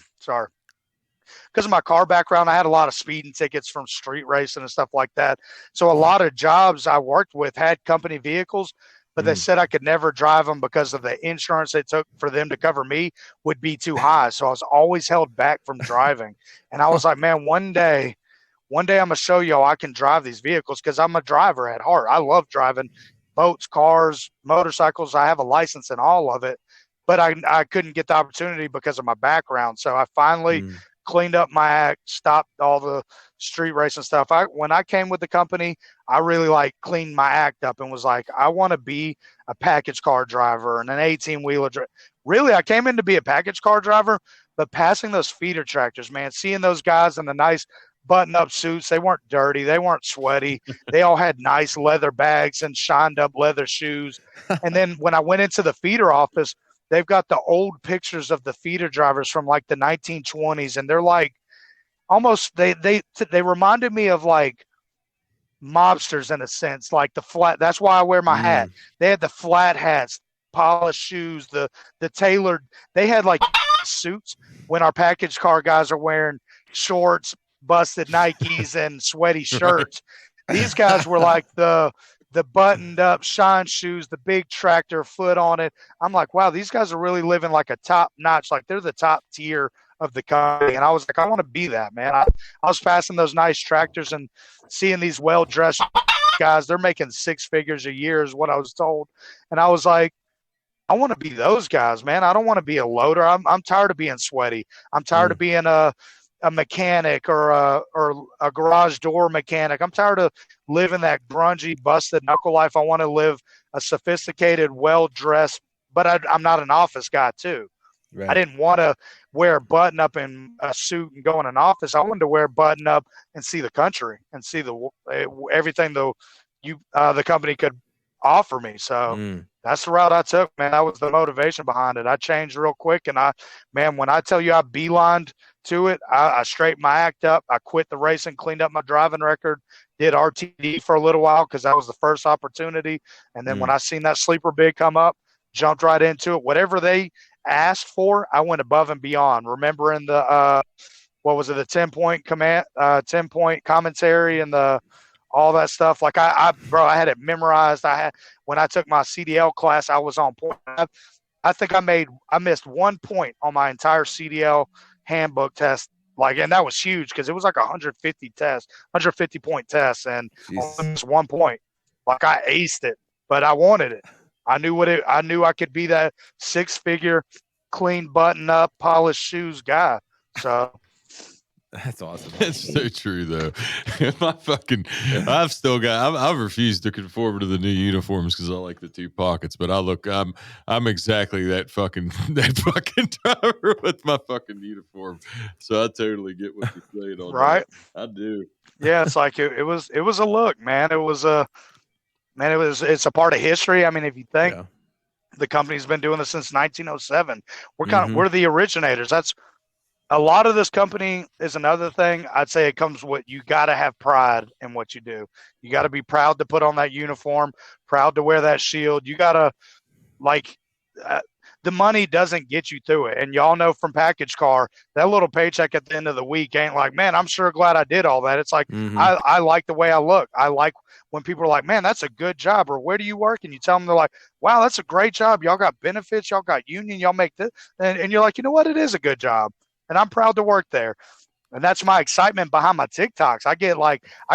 of my car background, I had a lot of speeding tickets from street racing and stuff like that. So a lot of jobs I worked with had company vehicles, but they said I could never drive them because of the insurance it took for them to cover me would be too high. So I was always held back from driving. And I was like, man, one day I'm going to show y'all I can drive these vehicles, because I'm a driver at heart. I love driving boats, cars, motorcycles. I have a license in all of it, but I couldn't get the opportunity because of my background. So I finally cleaned up my act, stopped all the street racing stuff. When I came with the company, I really cleaned my act up and was like, I want to be a package car driver and an 18-wheeler. Really, I came in to be a package car driver, but passing those feeder tractors, man, seeing those guys in the nice button-up suits. They weren't dirty. They weren't sweaty. They all had nice leather bags and shined-up leather shoes. And then when I went into the feeder office, they've got the old pictures of the feeder drivers from like the 1920s, and they're like almost they reminded me of like mobsters in a sense, like the flat. That's why I wear my hat. They had the flat hats, polished shoes, the tailored. They had like suits when our package car guys are wearing shorts, busted Nikes, and sweaty shirts. These guys were like the buttoned up shine shoes, the big tractor foot on it. I'm like, wow, these guys are really living like a top notch, like they're the top tier of the company. And I was like, I want to be that, man. I was passing those nice tractors and seeing these well-dressed guys. They're making six figures a year is what I was told. And I was like, I want to be those guys, man. I don't want to be a loader. I'm tired of being sweaty. I'm tired of being a mechanic or a garage door mechanic. I'm tired of living that grungy, busted knuckle life. I want to live a sophisticated, well-dressed, but I'm not an office guy too. Right. I didn't want to wear a button up in a suit and go in an office. I wanted to wear a button up and see the country and see everything the company could offer me. So that's the route I took, man. That was the motivation behind it. I changed real quick, and when I tell you I beelined to it, I straightened my act up. I quit the racing, cleaned up my driving record, did RTD for a little while because that was the first opportunity. And then when I seen that sleeper bid come up, jumped right into it. Whatever they asked for, I went above and beyond. Remembering the what was it, the 10-point command, 10-point commentary and all that stuff. Like I had it memorized. When I took my CDL class, I was on point. I think I missed 1 point on my entire CDL handbook test. And that was huge because it was like 150 point test, and only missed 1 point. Like I aced it, but I wanted it. I knew I could be that six-figure, clean button-up, polished shoes guy. So that's awesome. That's so true, though. I've refused to conform to the new uniforms because I like the two pockets. But I'm exactly that fucking driver with my fucking uniform. So I totally get what you're saying on right. That. I do. Yeah, it's like it was a look, man. It's a part of history. I mean, if you think the company's been doing this since 1907, we're the originators. That's a lot of this company is another thing. I'd say it comes with, you got to have pride in what you do. You got to be proud to put on that uniform, proud to wear that shield. You got to the money doesn't get you through it. And y'all know from package car, that little paycheck at the end of the week ain't like, man, I'm sure glad I did all that. It's like, I like the way I look. I like when people are like, man, that's a good job. Or where do you work? And you tell them, they're like, wow, that's a great job. Y'all got benefits. Y'all got union. Y'all make this. And you're like, you know what? It is a good job. And I'm proud to work there. And that's my excitement behind my TikToks. I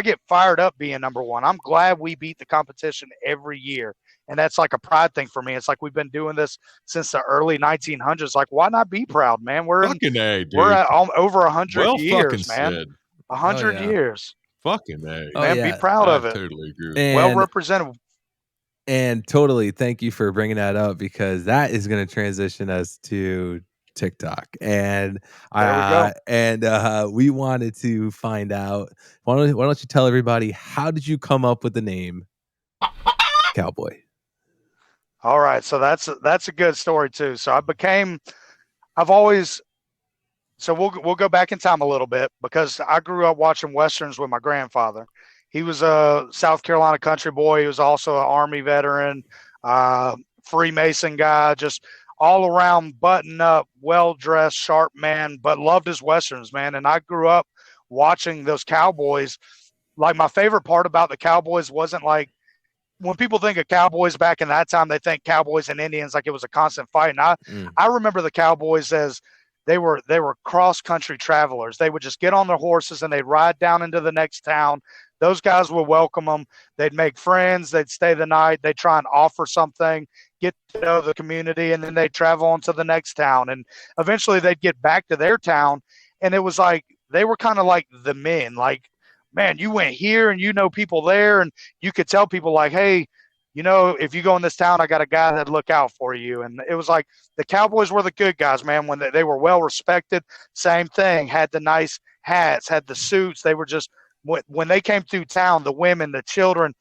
get fired up being number one. I'm glad we beat the competition every year. And that's like a pride thing for me. It's like we've been doing this since the early 1900s. Like, why not be proud, man? We're at over 100 years, man. 100 years. Fucking A. Man, be proud of it. Totally agree. Well represented. And totally, thank you for bringing that up, because that is going to transition us to TikTok. And we wanted to find out, why don't you tell everybody, how did you come up with the name Cowboy? All right, so that's a good story too. So we'll go back in time a little bit, because I grew up watching Westerns with my grandfather. He was a South Carolina country boy. He was also an Army veteran, Freemason guy, just all around button up, well-dressed, sharp man, but loved his Westerns, man. And I grew up watching those cowboys. Like, my favorite part about the Cowboys wasn't like, when people think of cowboys back in that time, they think cowboys and Indians like it was a constant fight. And I remember the Cowboys as they were cross-country travelers. They would just get on their horses and they'd ride down into the next town. Those guys would welcome them. They'd make friends. They'd stay the night. They'd try and offer something, get to know the community, and then they'd travel on to the next town. And eventually they'd get back to their town, and it was like they were kind of like the men. Like, man, you went here and you know people there, and you could tell people like, hey, if you go in this town, I got a guy that'd look out for you. And it was like the Cowboys were the good guys, man. When they were well respected, same thing. Had the nice hats, had the suits. They were just when they came through town, the women, the children,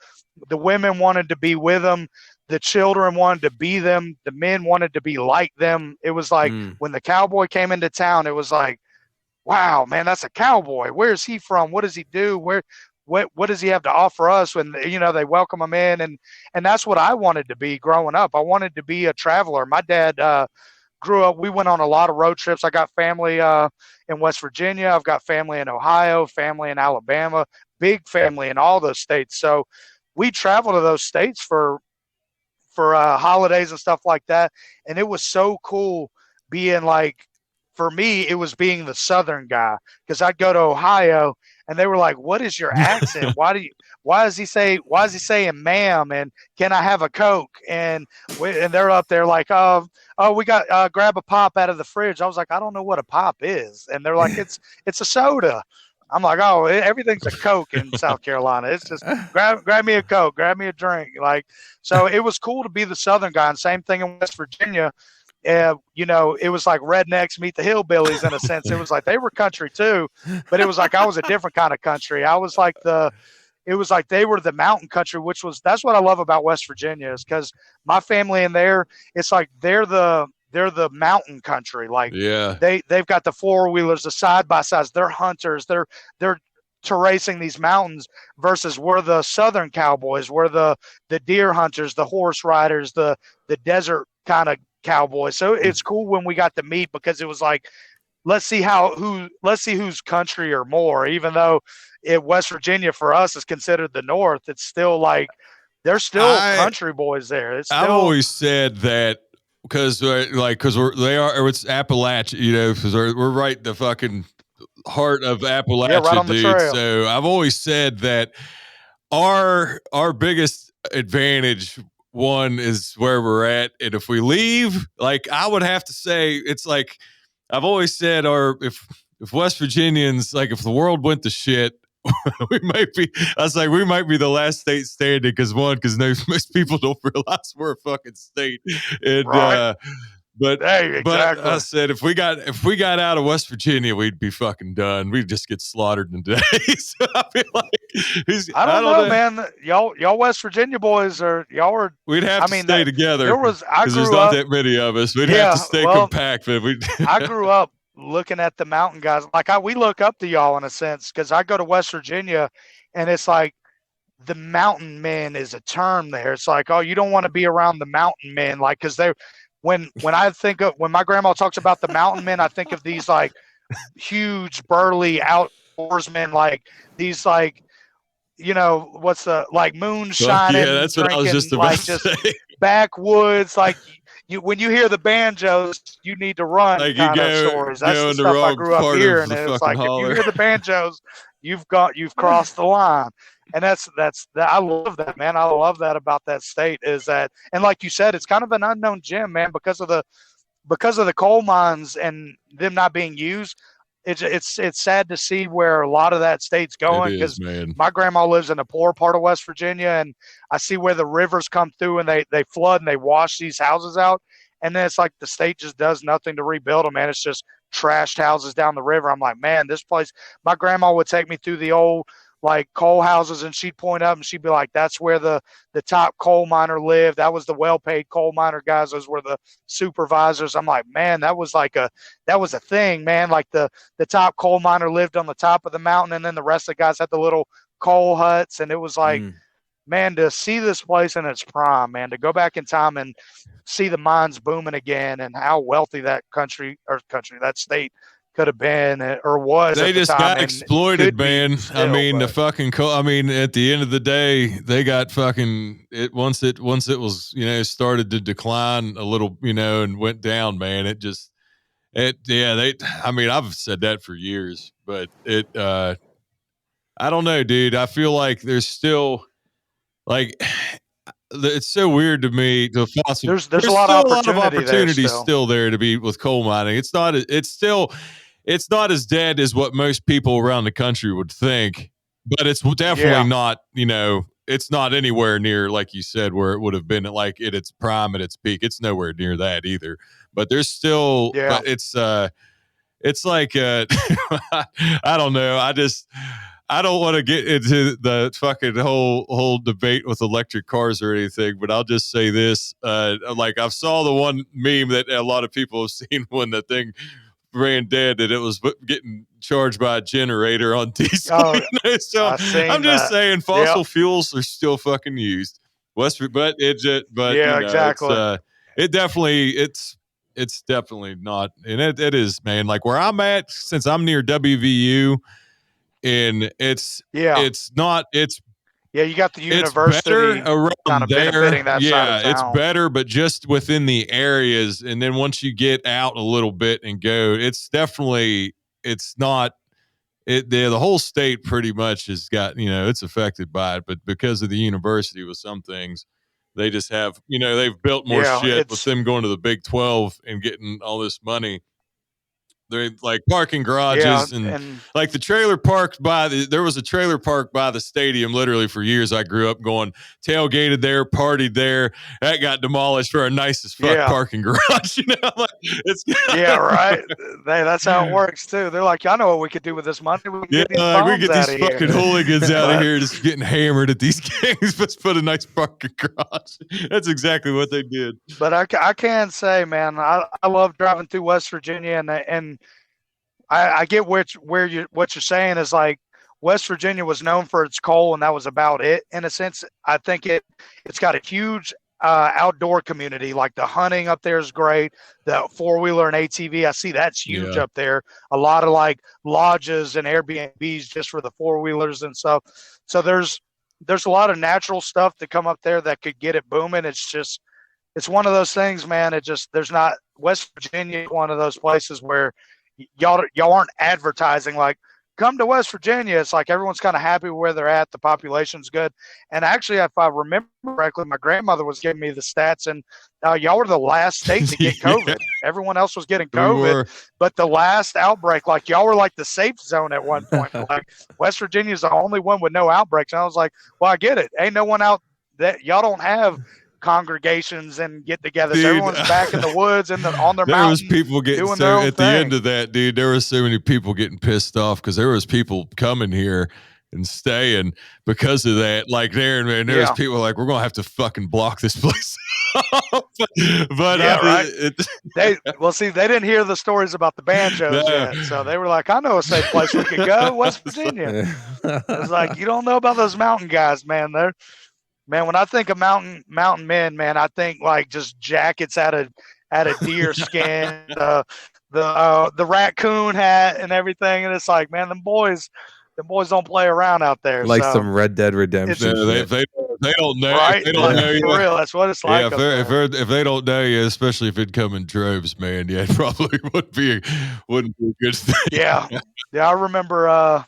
the women wanted to be with them. The children wanted to be them. The men wanted to be like them. It was like when the cowboy came into town, it was like, wow, man, that's a cowboy. Where is he from? What does he do? What does he have to offer us? When they welcome him in, and that's what I wanted to be growing up. I wanted to be a traveler. My dad grew up. We went on a lot of road trips. I got family in West Virginia. I've got family in Ohio, family in Alabama, big family in all those states. So we traveled to those states for holidays and stuff like that. And it was so cool being like, for me, it was being the Southern guy, because I'd go to Ohio and they were like, what is your accent? Why is he saying ma'am? And can I have a Coke? And they're up there like, oh, we got, grab a pop out of the fridge. I was like, I don't know what a pop is. And they're like, it's a soda. I'm like, oh, everything's a Coke in South Carolina. It's just grab me a Coke, grab me a drink. Like, so it was cool to be the Southern guy. And same thing in West Virginia. It was like rednecks meet the hillbillies in a sense. It was like they were country too, but it was like I was a different kind of country. I was like it was like they were the mountain country, that's what I love about West Virginia, is because my family in there, it's like they're the mountain country. Like they've got the 4-wheelers, the side by sides. They're hunters. They're terracing these mountains, versus we're the Southern cowboys. We're the deer hunters, the horse riders, the desert kind of cowboys. So it's cool when we got to meet, because it was like, let's see who's country or more. Even though West Virginia for us is considered the North, it's still like there's still country boys there. I've always said that because it's Appalachia, because we're right in the fucking heart of Appalachia, right on the dude. trail. So I've always said that our biggest advantage, one, is where we're at, and if we leave, like, I would have to say, it's like I've always said, if West Virginians, like, if the world went to shit, we might be the last state standing, because most people don't realize we're a fucking state, and right. But exactly. I said, if we got out of West Virginia, we'd be fucking done. We'd just get slaughtered in days. So I feel like I don't know, man. Y'all West Virginia boys we'd have to stay together. Because there's not that many of us. We'd have to stay compact. But I grew up looking at the mountain guys. Like we look up to y'all in a sense, because I go to West Virginia, and it's like the mountain men is a term there. It's like, oh, you don't want to be around the mountain men, like, because they're. When my grandma talks about the mountain men, I think of these like huge, burly outdoorsmen, like these, like, what's the, like, moonshine? Yeah, that's drinking, what I was just about to say. Backwoods, like when you hear the banjos, you need to run, like, kind of stories. That's the stuff I grew up here, and it's like, if you hear the banjos, you've crossed the line. And that's I love that, man. I love that about that state, is that, and like you said, it's kind of an unknown gem, man, because of the coal mines and them not being used. It's sad to see where a lot of that state's going, because my grandma lives in a poor part of West Virginia, and I see where the rivers come through and they flood and they wash these houses out, and then it's like the state just does nothing to rebuild them, man. It's just trashed houses down the river. I'm like, man, this place. My grandma would take me through the old, like, coal houses, and she'd point up and she'd be like, that's where the top coal miner lived. That was the well-paid coal miner guys. Those were the supervisors. I'm like, man, that was a thing, man. Like the top coal miner lived on the top of the mountain, and then the rest of the guys had the little coal huts. And it was like, man, to see this place in its prime, man, to go back in time and see the mines booming again, and how wealthy that that state could have been or was. They just got exploited, man. Still, I mean, at the end of the day, they got fucking it once it was, started to decline a little, and went down, man. I've said that for years, but I don't know, dude. I feel like there's still, like, it's so weird to me. There's a lot of opportunities still there to be with coal mining. It's not as dead as what most people around the country would think, but it's definitely not, it's not anywhere near, like you said, where it would have been like at its prime, at its peak. It's nowhere near that either. But there's still, but it's like, I don't know. I don't want to get into the fucking whole debate with electric cars or anything, but I'll just say this. Like I saw the one meme that a lot of people have seen when the thing ran dead, that it was getting charged by a generator on diesel. So I'm just saying fossil fuels are still fucking used. But exactly. It's definitely not. And it is, man, like where I'm at, since I'm near WVU, and it's not, you got the university around kind of there. Benefiting that side of town. It's better, but just within the areas. And then once you get out a little bit and go, it's definitely, it's not, the whole state pretty much has got, it's affected by it, but because of the university with some things, they just have, they've built more shit with them going to the Big 12 and getting all this money. They're like parking garages and like the trailer park there was a trailer park by the stadium literally for years. I grew up going, tailgated there, partied there. That got demolished for a nice as fuck parking garage. Right. That's how it works too. They're like, I know what we could do with this money. We can get these fucking hooligans out of here just getting hammered at these games. Let's put a nice parking garage. That's exactly what they did. But I can say, man, I love driving through West Virginia, and I get what you're saying is like West Virginia was known for its coal, and that was about it. In a sense, I think it's got a huge outdoor community. Like the hunting up there is great. The 4-wheeler and ATV, I see that's huge up there. A lot of like lodges and Airbnbs just for the 4-wheelers and stuff. So there's a lot of natural stuff that come up there that could get it booming. It's one of those things, man. West Virginia, one of those places where y'all aren't advertising like come to West Virginia. It's like everyone's kind of happy where they're at. The population's good. And actually, if I remember correctly, my grandmother was giving me the stats, and y'all were the last state to get COVID. Everyone else was getting COVID, but the last outbreak, like y'all were like the safe zone at one point. Like West Virginia is the only one with no outbreaks. And I was like, well, I get it. Ain't no one out that y'all don't have congregations and get-togethers. Dude, everyone's back in the woods and on their mountain. There was people getting so at the end of that, dude. There were so many people getting pissed off because there was people coming here and staying because of that. Like there was people like, we're gonna have to fucking block this place. but right. They didn't hear the stories about the banjos yet, so they were like, I know a safe place we could go, West Virginia. It's like, you don't know about those mountain guys, man. Man, when I think of mountain men, man, I think like just jackets out of deer skin, the raccoon hat and everything, and it's like, man, them boys don't play around out there. Like some Red Dead Redemption. They don't know. Right? They don't know you. For real, that's what it's like. Yeah, if they don't know you, especially if it come in droves, man, it probably wouldn't be a good thing. Yeah. I remember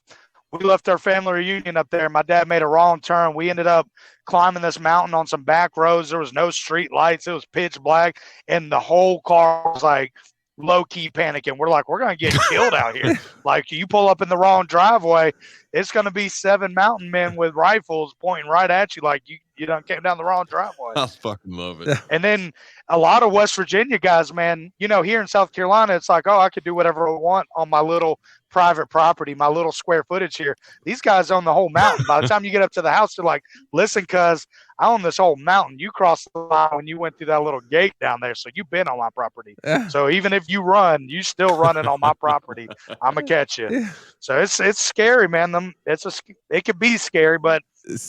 we left our family reunion up there. My dad made a wrong turn. We ended up climbing this mountain on some back roads. There was no street lights. It was pitch black. And the whole car was like low-key panicking. We're like, we're going to get killed out here. Like, you pull up in the wrong driveway, it's going to be 7 mountain men with rifles pointing right at you like you done came down the wrong driveway. I fucking love it. And then a lot of West Virginia guys, man, here in South Carolina, it's like, oh, I could do whatever I want on my little private property, my little square footage here. These guys own the whole mountain. By the time you get up to the house, they're like, listen, cuz I own this whole mountain. You crossed the line when you went through that little gate down there, so you've been on my property. So even if you run, you still running on my property. I'm going to catch you. So it's scary, man. It could be scary, but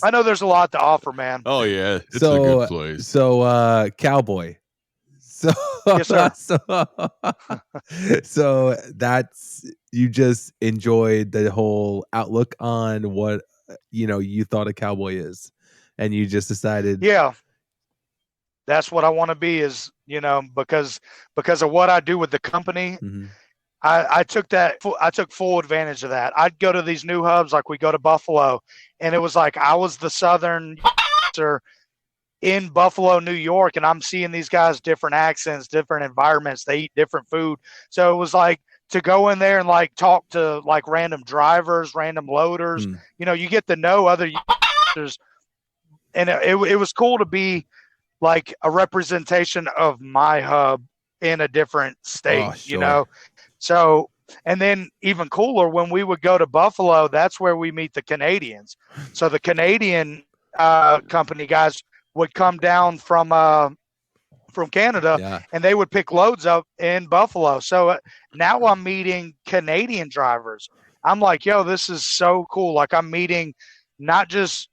I know there's a lot to offer, man. Oh, yeah. It's a good place. So, Cowboy. So, yes, sir. So that's, you just enjoyed the whole outlook on what, you thought a cowboy is. And you just decided. Yeah. That's what I want to be is, because of what I do with the company. Mm-hmm. I took full advantage of that. I'd go to these new hubs, like we go to Buffalo, and it was like I was the Southern in Buffalo, New York, and I'm seeing these guys, different accents, different environments. They eat different food. So it was like to go in there and like talk to like random drivers, random loaders. You get to know other and it was cool to be like a representation of my hub in a different state, you know? So, and then even cooler, when we would go to Buffalo, that's where we meet the Canadians. So the Canadian company guys would come down from Canada, and they would pick loads up in Buffalo. So now I'm meeting Canadian drivers. I'm like, yo, this is so cool. Like I'm meeting not just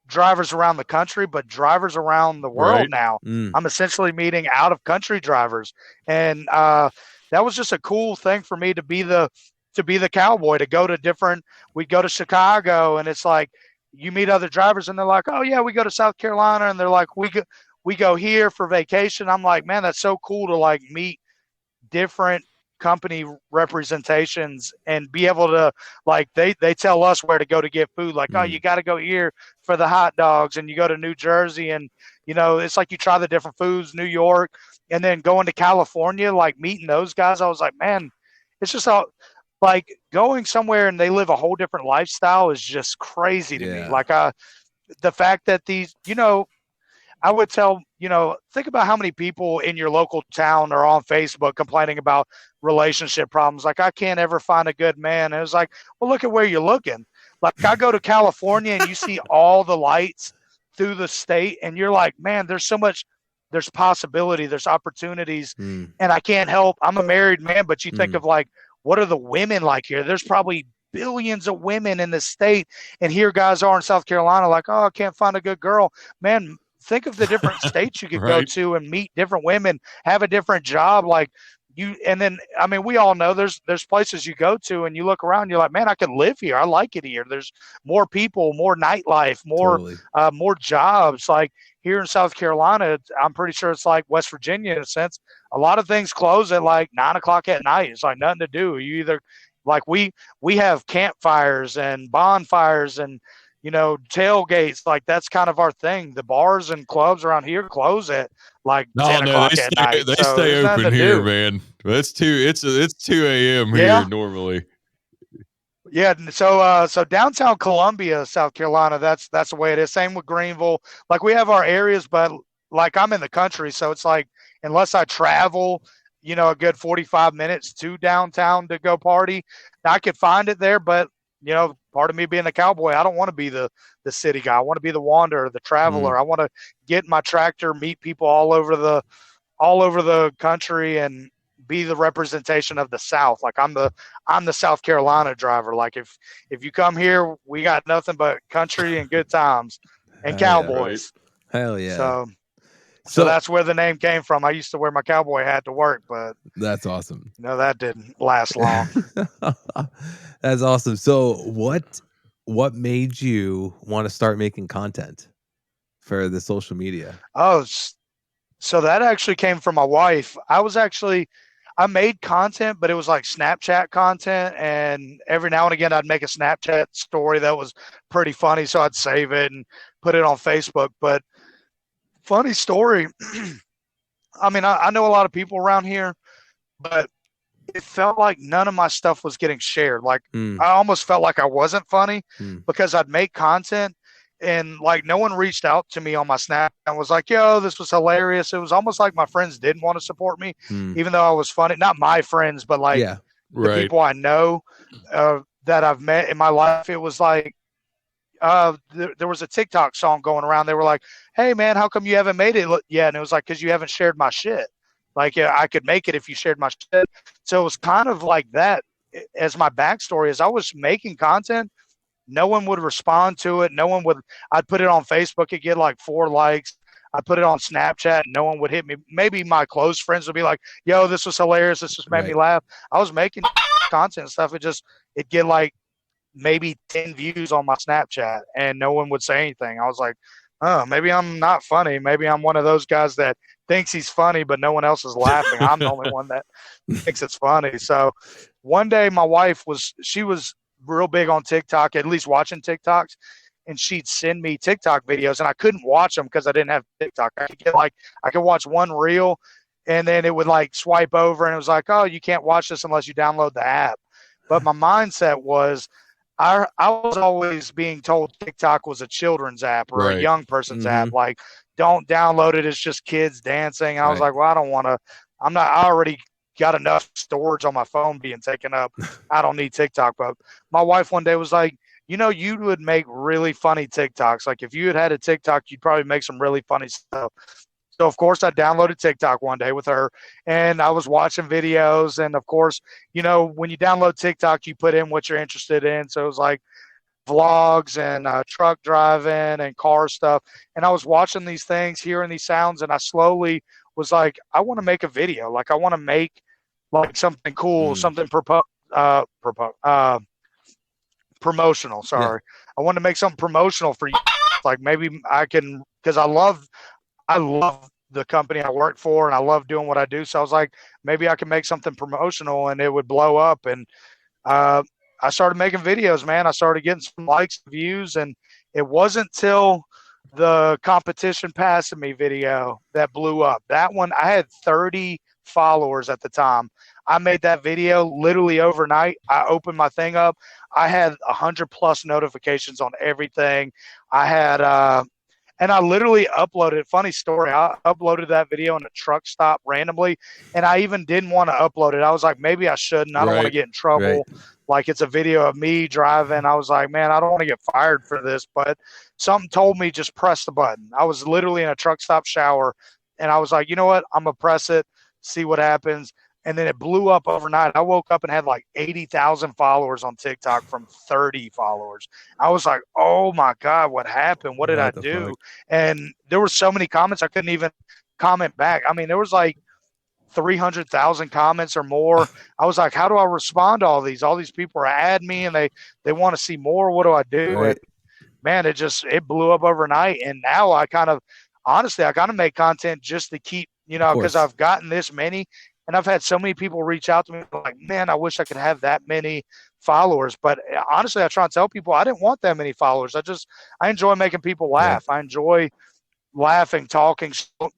drivers around the country, but drivers around the world now. I'm essentially meeting out of country drivers. And that was just a cool thing for me to be the cowboy, to go to different, we'd go to Chicago, and it's like you meet other drivers and they're like, oh yeah, we go to South Carolina, and they're like, we go here for vacation. I'm like, man, that's so cool to like meet different company representations and be able to, like, they tell us where to go to get food. Like, oh, you got to go here for the hot dogs, and you go to New Jersey, and, you know, it's like you try the different foods, New York, and then going to California, like meeting those guys. I was like, man, it's just all like going somewhere and they live a whole different lifestyle is just crazy to me. Like, the fact that these, you know, I would tell, you know, think about how many people in your local town are on Facebook complaining about relationship problems. Like, I can't ever find a good man. And it was like, well, look at where you're looking. Like, I go to California and you see all the lights through the state, and you're like, man, there's so much, there's possibility, there's opportunities. And I can't help, I'm a married man, but you think of like, what are the women like here? There's probably billions of women in the state. And here guys are in South Carolina like, oh, I can't find a good girl. Man, think of the different states you could go to and meet different women, have a different job. Like you, and then, I mean, we all know there's places you go to and you look around, you're like, man, I could live here. I like it here. There's more people, more nightlife, more jobs. Like here in South Carolina, I'm pretty sure it's like West Virginia in a sense. A lot of things close at like 9 o'clock at night. It's like nothing to do. You either, like we have campfires and bonfires and, you know, tailgates. Like that's kind of our thing. The bars and clubs around here close at like 10 o'clock at night. They stay open here, man. It's 2 a.m. here normally. Yeah. So downtown Columbia, South Carolina, that's the way it is. Same with Greenville. Like we have our areas, but like I'm in the country, so it's like unless I travel, you know, a good 45 minutes to downtown to go party, I could find it there. But you know, part of me being a cowboy, I don't want to be the city guy. I want to be the wanderer, the traveler. I want to get in my tractor, meet people all over the country, and be the representation of the South. Like I'm the South Carolina driver. Like if you come here, we got nothing but country and good times and cowboys. Hell yeah. So that's where the name came from. I used to wear my cowboy hat to work, but that's awesome. No, that didn't last long. That's awesome. So what made you want to start making content for the social media? Oh, so that actually came from my wife. I made content, but it was like Snapchat content. And every now and again, I'd make a Snapchat story that was pretty funny. So I'd save it and put it on Facebook. But funny story. I mean, I know a lot of people around here, but it felt like none of my stuff was getting shared. Like I almost felt like I wasn't funny because I'd make content and like no one reached out to me on my Snap and was like, yo, this was hilarious. It was almost like my friends didn't want to support me, even though I was funny. Not my friends, but like the people I know that I've met in my life. It was like, there was a TikTok song going around. They were like, hey man, how come you haven't made it yet? And it was like, cause you haven't shared my shit. Like I could make it if you shared my shit. So it was kind of like that as my backstory. As I was making content, no one would respond to it. I'd put it on Facebook, it'd get like 4 likes. I put it on Snapchat, no one would hit me. Maybe my close friends would be like, yo, this was hilarious. This just made me laugh. I was making content and stuff. It'd get like maybe 10 views on my Snapchat and no one would say anything. I was like, oh, maybe I'm not funny. Maybe I'm one of those guys that thinks he's funny, but no one else is laughing. I'm the only one that thinks it's funny. So one day my wife was real big on TikTok, at least watching TikToks, and she'd send me TikTok videos and I couldn't watch them because I didn't have TikTok. I could watch one reel and then it would like swipe over and it was like, oh, you can't watch this unless you download the app. But my mindset was, I was always being told TikTok was a children's app or a Right. young person's Mhm. app. Like, don't download it. It's just kids dancing. And I was Right. like, well, I don't want to. I already got enough storage on my phone being taken up. I don't need TikTok. But my wife one day was like, you would make really funny TikToks. Like, if you had a TikTok, you'd probably make some really funny stuff. So, of course, I downloaded TikTok one day with her, and I was watching videos. And, of course, when you download TikTok, you put in what you're interested in. So it was like vlogs and truck driving and car stuff. And I was watching these things, hearing these sounds, and I slowly was like, I want to make a video. Like, I want to make like something cool, something promotional. Sorry. I want to make something promotional for you. Like, maybe I can, because I love the company I work for and I love doing what I do. So I was like, maybe I can make something promotional and it would blow up. And I started making videos, man. I started getting some likes, views, and it wasn't till the competition passing me video that blew up. That one, I had 30 followers at the time. I made that video literally overnight. I opened my thing up. I had 100+ notifications on everything. I had, and I literally uploaded, funny story, I uploaded that video in a truck stop randomly, and I even didn't want to upload it. I was like, maybe I shouldn't. I don't want to get in trouble. Like, it's a video of me driving. I was like, man, I don't want to get fired for this, but something told me just press the button. I was literally in a truck stop shower, and I was like, you know what? I'm going to press it, see what happens. And then it blew up overnight. I woke up and had like 80,000 followers on TikTok from 30 followers. I was like, oh my God, what happened? What did I do? Fuck? And there were so many comments, I couldn't even comment back. I mean, there was like 300,000 comments or more. I was like, how do I respond to all these? All these people are adding me and they want to see more. What do I do? Right. And man, it blew up overnight. And now I kind of make content just to keep, because I've gotten this many. And I've had so many people reach out to me like, man, I wish I could have that many followers. But honestly, I try and tell people I didn't want that many followers. I enjoy making people laugh. I enjoy laughing, talking,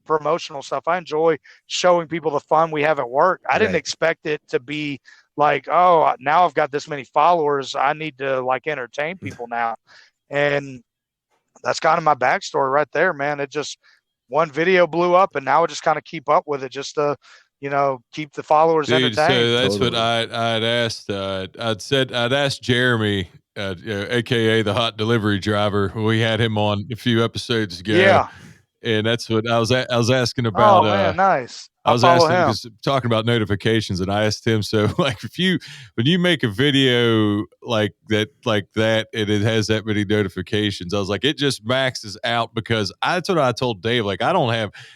promotional stuff. I enjoy showing people the fun we have at work. I didn't expect it to be like, oh, now I've got this many followers. I need to like entertain people now. And that's kind of my backstory right there, man. It just, one video blew up and now I just kind of keep up with it just to, keep the followers entertained. So that's what I'd asked. I'd asked Jeremy, AKA the hot delivery driver. We had him on a few episodes ago. Yeah. And that's what I was asking about. Oh man, nice. I was asking because talking about notifications, and I asked him, so like when you make a video like that, and it has that many notifications, I was like, it just maxes out because that's what I told Dave. Like,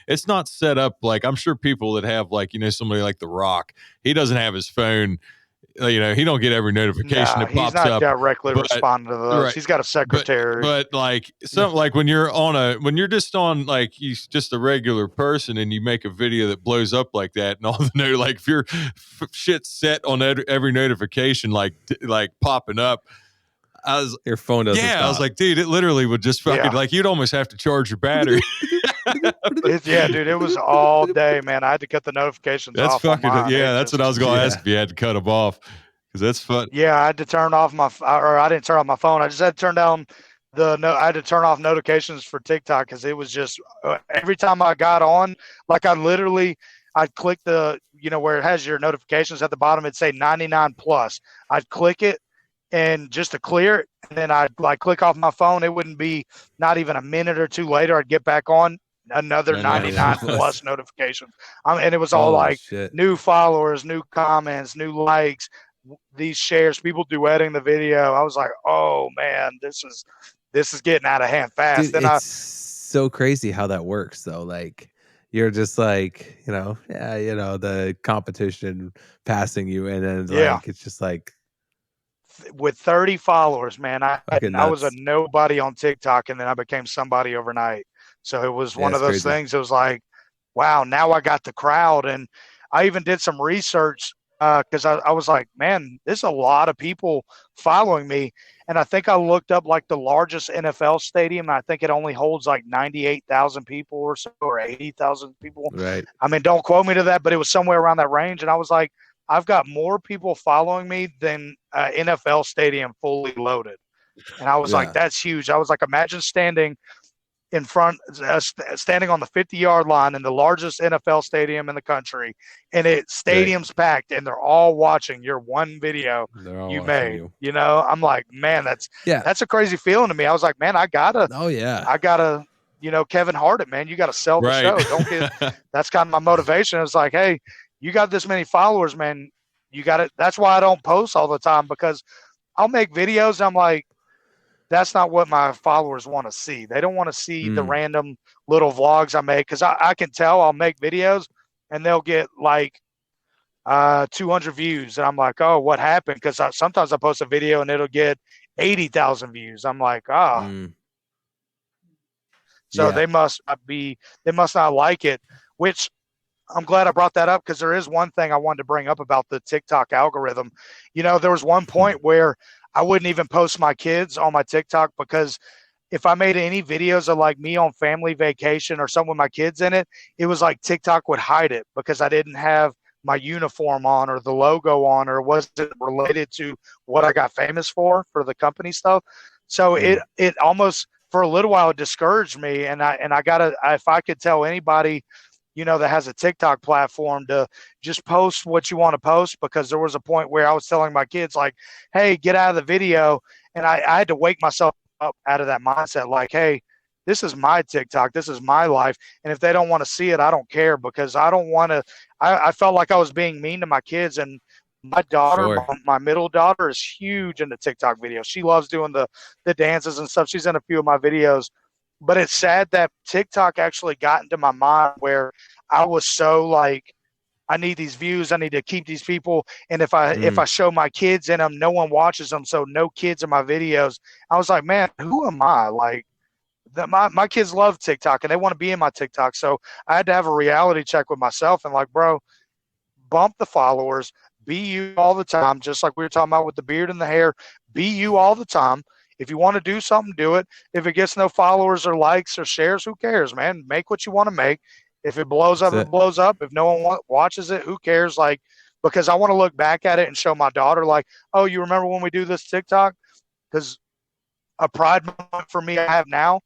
it's not set up like, I'm sure people that have like, somebody like The Rock, he doesn't have his phone. He don't get every notification that pops up. He's not directly responding to those. Right. He's got a secretary. But like like when you're just on like just a regular person and you make a video that blows up like that, and all the like if your shit's set on every notification like popping up, your phone doesn't stop. I was like, dude, it literally would just fucking like you'd almost have to charge your battery. Yeah, dude, it was all day, man. I had to cut the notifications off. That's what I was going to ask if you had to cut them off, because that's fun. Yeah, I had to turn off I didn't turn off my phone. I just had to turn down I had to turn off notifications for TikTok because it was just every time I got on, like I'd click the, where it has your notifications at the bottom, it'd say 99 plus. I'd click it and just to clear it, and then I'd like click off my phone. It wouldn't be not even a minute or two later, I'd get back on. Another 99 plus notifications. And it was all like new followers, new comments, new likes, these shares, people duetting the video. I was like, oh man, this is getting out of hand fast. Dude, it's so crazy how that works though. Like, you're just like, the competition passing you, and then it's just like, with 30 followers, man, I was a nobody on TikTok, and then I became somebody overnight. So it was one of those things. It was like, wow, now I got the crowd. And I even did some research because I was like, man, there's a lot of people following me. And I think I looked up like the largest NFL stadium. I think it only holds like 98,000 people or so, or 80,000 people. Right. I mean, don't quote me to that, but it was somewhere around that range. And I was like, I've got more people following me than NFL stadium fully loaded. And I was like, that's huge. I was like, imagine standing in front, standing on the 50-yard line in the largest NFL stadium in the country, and stadium's packed, and they're all watching your one video you made. You know, I'm like, man, that's a crazy feeling to me. I was like, man, I gotta, you know, Kevin Hart it, man. You got to sell the show. Don't get. That's kind of my motivation. It's like, hey, you got this many followers, man. You got it. That's why I don't post all the time, because I'll make videos. I'm like, that's not what my followers want to see. They don't want to see the random little vlogs I make, because I can tell I'll make videos and they'll get like 200 views. And I'm like, oh, what happened? Because sometimes I post a video and it'll get 80,000 views. I'm like, so they must not like it, which I'm glad I brought that up, because there is one thing I wanted to bring up about the TikTok algorithm. You know, there was one point where I wouldn't even post my kids on my TikTok, because if I made any videos of like me on family vacation or something with my kids in it, it was like TikTok would hide it because I didn't have my uniform on or the logo on, or wasn't related to what I got famous for the company stuff. So it almost for a little while discouraged me. And I gotta, if I could tell anybody, you know, that has a TikTok platform, to just post what you want to post, because there was a point where I was telling my kids like, hey, get out of the video. And I had to wake myself up out of that mindset. Like, hey, this is my TikTok. This is my life. And if they don't want to see it, I don't care, because I don't want to, I felt like I was being mean to my kids. And my daughter, my middle daughter, is huge into TikTok videos. She loves doing the dances and stuff. She's in a few of my videos. But it's sad that TikTok actually got into my mind where I was so like, I need these views. I need to keep these people. And if I show my kids in them, no one watches them. So no kids in my videos. I was like, man, who am I? Like, my kids love TikTok and they want to be in my TikTok. So I had to have a reality check with myself and like, bro, bump the followers, be you all the time. Just like we were talking about with the beard and the hair, be you all the time. If you want to do something, do it. If it gets no followers or likes or shares, who cares, man? Make what you want to make. If it blows up, it blows up. If no one watches it, who cares? Like, because I want to look back at it and show my daughter, like, oh, you remember when we do this TikTok? Because a pride moment for me I have now.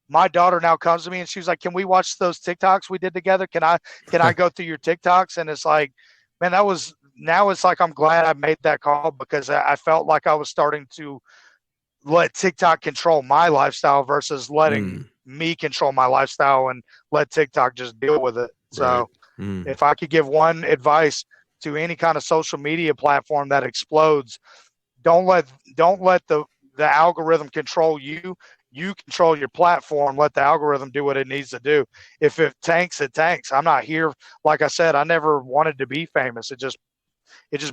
My daughter now comes to me and she's like, can we watch those TikToks we did together? Can I go through your TikToks? And it's like, man, now it's like I'm glad I made that call, because I felt like I was starting to let TikTok control my lifestyle versus letting me control my lifestyle and let TikTok just deal with it. So if I could give one advice to any kind of social media platform that explodes, don't let the algorithm control you. You control your platform. Let the algorithm do what it needs to do. If it tanks, it tanks. I'm not here. Like I said, I never wanted to be famous. It just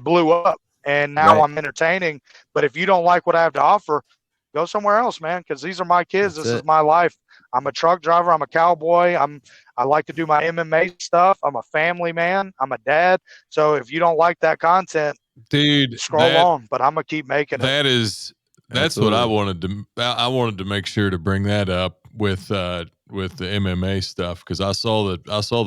blew up. And now I'm entertaining. But if you don't like what I have to offer, go somewhere else, man, because these are my kids. This is my life. I'm a truck driver. I'm a cowboy. I like to do my MMA stuff. I'm a family man. I'm a dad. So if you don't like that content, dude, scroll on. But I'm going to keep making it. That's what I wanted to make sure to bring that up with the MMA stuff, because I saw the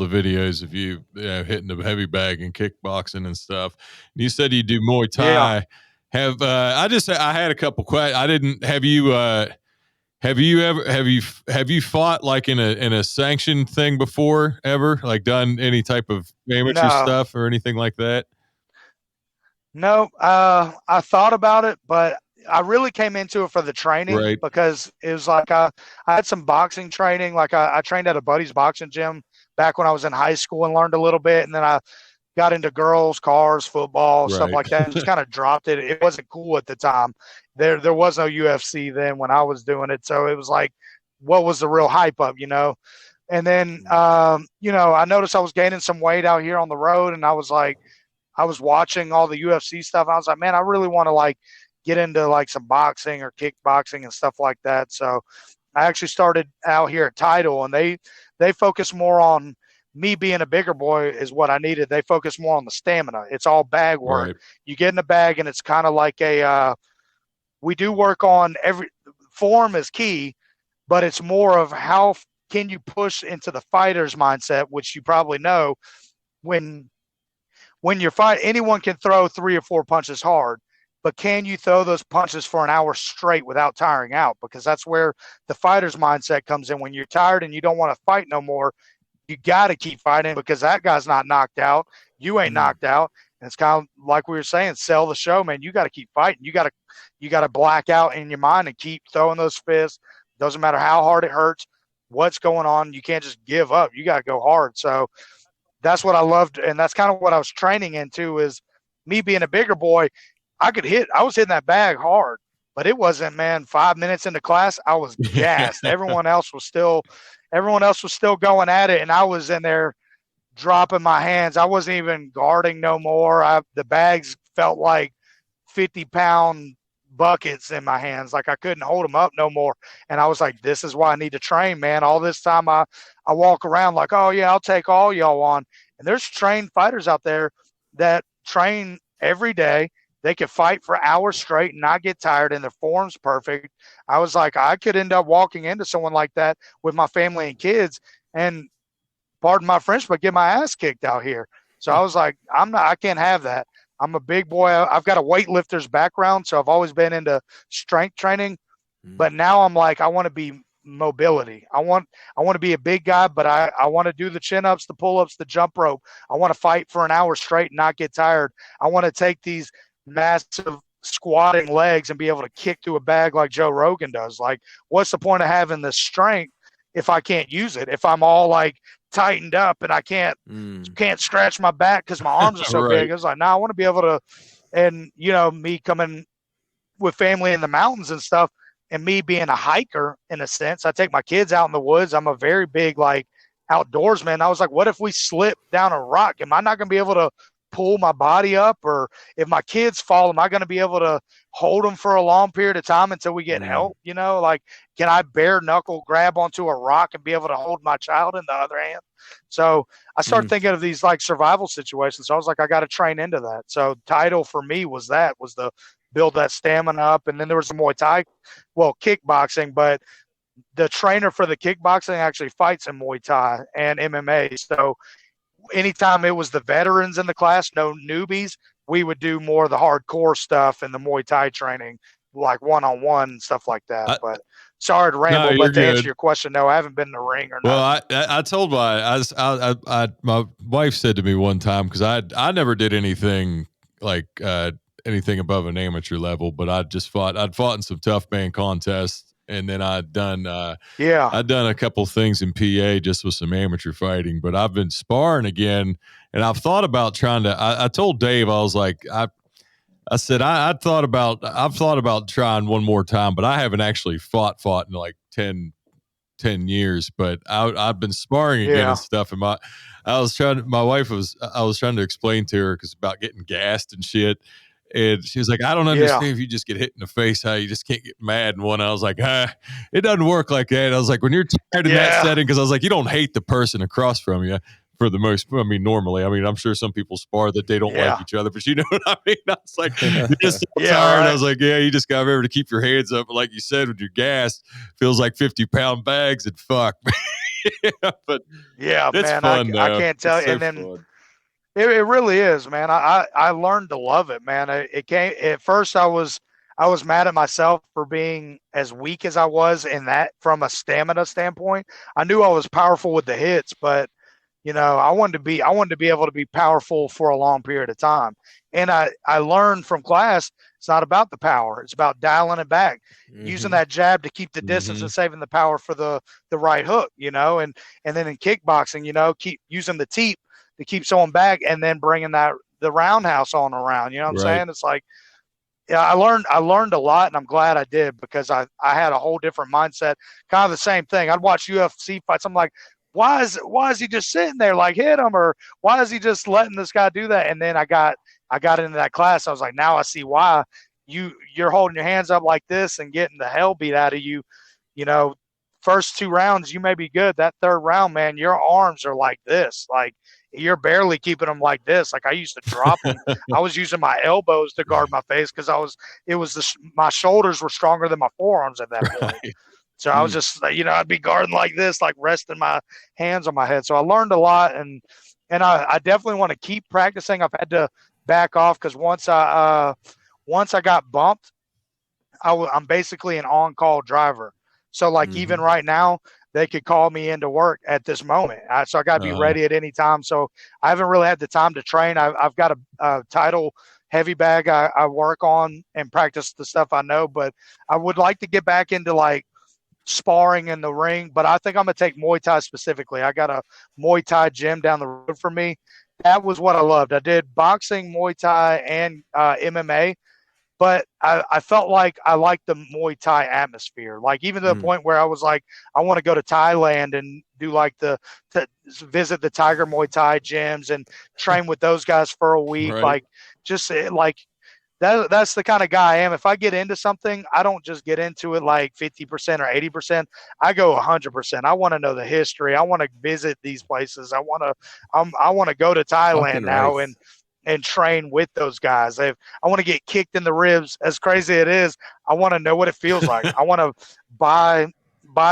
videos of you hitting the heavy bag and kickboxing and stuff. And you said you do Muay Thai. Yeah. I had a couple questions. I didn't have you. Have you fought like in a sanctioned thing before ever? Like done any type of amateur stuff or anything like that? No, I thought about it, but I really came into it for the training, because it was like I had some boxing training. Like I trained at a buddy's boxing gym back when I was in high school and learned a little bit. And then I got into girls, cars, football, stuff like that, and just kind of dropped it. It wasn't cool at the time. There was no UFC then when I was doing it. So it was like, what was the real hype up, you know? And then, you know, I noticed I was gaining some weight out here on the road, and I was like, I was watching all the UFC stuff. I was like, man, I really want to like get into like some boxing or kickboxing and stuff like that. So I actually started out here at Tidal, and they focus more on me being a bigger boy is what I needed. They focus more on the stamina. It's all bag work. You get in the bag, and it's kind of like we do work on every form is key, but it's more of how can you push into the fighter's mindset, which you probably know when when you're fighting, anyone can throw 3 or 4 punches hard, but can you throw those punches for an hour straight without tiring out? Because that's where the fighter's mindset comes in. When you're tired and you don't want to fight no more, you got to keep fighting because that guy's not knocked out. You ain't knocked out. And it's kind of like we were saying, sell the show, man. You got to keep fighting. You got to black out in your mind and keep throwing those fists. Doesn't matter how hard it hurts, what's going on. You can't just give up. You got to go hard. So that's what I loved. And that's kind of what I was training into is me being a bigger boy. I was hitting that bag hard, but it wasn't, man, 5 minutes into class, I was gassed. Everyone else was still going at it. And I was in there dropping my hands. I wasn't even guarding no more. The bags felt like 50-pound buckets in my hands. Like I couldn't hold them up no more. And I was like, this is why I need to train, man. All this time I walk around like, oh yeah, I'll take all y'all on. And there's trained fighters out there that train every day. They could fight for hours straight and not get tired, and their form's perfect. I was like, I could end up walking into someone like that with my family and kids and, pardon my French, but get my ass kicked out here. So I was like, I can't have that. I'm a big boy. I've got a weightlifter's background, so I've always been into strength training. But now I'm like, I want to be mobility. I want to be a big guy, but I want to do the chin-ups, the pull-ups, the jump rope. I want to fight for an hour straight and not get tired. I want to take these massive squatting legs and be able to kick through a bag like Joe Rogan does. Like, what's the point of having the strength if I can't use it? If I'm all like tightened up and I can't stretch my back because my arms are so Right. big. I was like, I want to be able to, and me coming with family in the mountains and stuff, and me being a hiker in a sense, I take my kids out in the woods. I'm a very big like outdoorsman. I was like, what if we slip down a rock? Am I not going to be able to pull my body up? Or if my kids fall, am I going to be able to hold them for a long period of time until we get help? Like, can I bare knuckle grab onto a rock and be able to hold my child in the other hand? So I started thinking of these like survival situations. So I was like, I got to train into that. So title for me was the build that stamina up. And then there was the Muay Thai, kickboxing, but the trainer for the kickboxing actually fights in Muay Thai and MMA. So anytime it was the veterans in the class, no newbies, we would do more of the hardcore stuff and the Muay Thai training, like one-on-one and stuff like that. But sorry to ramble, but to answer your question, no, I haven't been in the ring or nothing. Well, I told my wife said to me one time, because I never did anything like anything above an amateur level, but I'd fought in some tough man contests, and then I'd done a couple things in PA just with some amateur fighting. But I've been sparring again, and I've thought about trying to. I told Dave, I was like, I said I've thought about trying one more time, but I haven't actually fought in like 10 years. But I've been sparring again and stuff. And I was trying to explain to her because about getting gassed and shit. And she was like, I don't understand if you just get hit in the face, how you just can't get mad in one. I was like, it doesn't work like that. I was like, when you're tired in that setting, because I was like, you don't hate the person across from you for the most. I mean, normally, I'm sure some people spar that they don't like each other, but you know what I mean? I was like, you're just so tired. Right. I was like, you just got to remember to keep your hands up. But like you said, when you're gassed, feels like 50-pound bags and fuck. But it's man, fun, I can't tell you. So and then fun. It really is, man. I learned to love it, man. It came at first. I was mad at myself for being as weak as I was in that from a stamina standpoint. I knew I was powerful with the hits, but I wanted to be able to be powerful for a long period of time. And I learned from class, it's not about the power. It's about dialing it back, using that jab to keep the distance and saving the power for the right hook, and then in kickboxing, keep using the teep to keep someone back and then bringing the roundhouse on around. You know what I'm saying? It's like, I learned a lot, and I'm glad I did, because I had a whole different mindset, kind of the same thing. I'd watch UFC fights. I'm like, why is he just sitting there? Like, hit him, or why is he just letting this guy do that? And then I got into that class. I was like, now I see why you're holding your hands up like this and getting the hell beat out of you. First 2 rounds, you may be good. That 3rd round, man, your arms are like this. Like, you're barely keeping them like this. Like, I used to drop them. I was using my elbows to guard my face because my shoulders were stronger than my forearms at that point. So I was just, I'd be guarding like this, like resting my hands on my head. So I learned a lot, and and I definitely want to keep practicing. I've had to back off because once I got bumped, I'm basically an on-call driver. So like even right now, they could call me into work at this moment. So I got to be ready at any time. So I haven't really had the time to train. I've got a title heavy bag I work on and practice the stuff I know, but I would like to get back into like sparring in the ring. But I think I'm going to take Muay Thai specifically. I got a Muay Thai gym down the road for me. That was what I loved. I did boxing, Muay Thai, and MMA. But I felt like I liked the Muay Thai atmosphere. Like even to the point where I was like, I want to go to Thailand and do like to visit the Tiger Muay Thai gyms and train with those guys for a week. Right. Like just like that's the kind of guy I am. If I get into something, I don't just get into it like 50% or 80%. I go 100%. I want to know the history. I want to visit these places. I want to go to Thailand now and train with those guys. I want to get kicked in the ribs. As crazy it is, I want to know what it feels like. I want to buy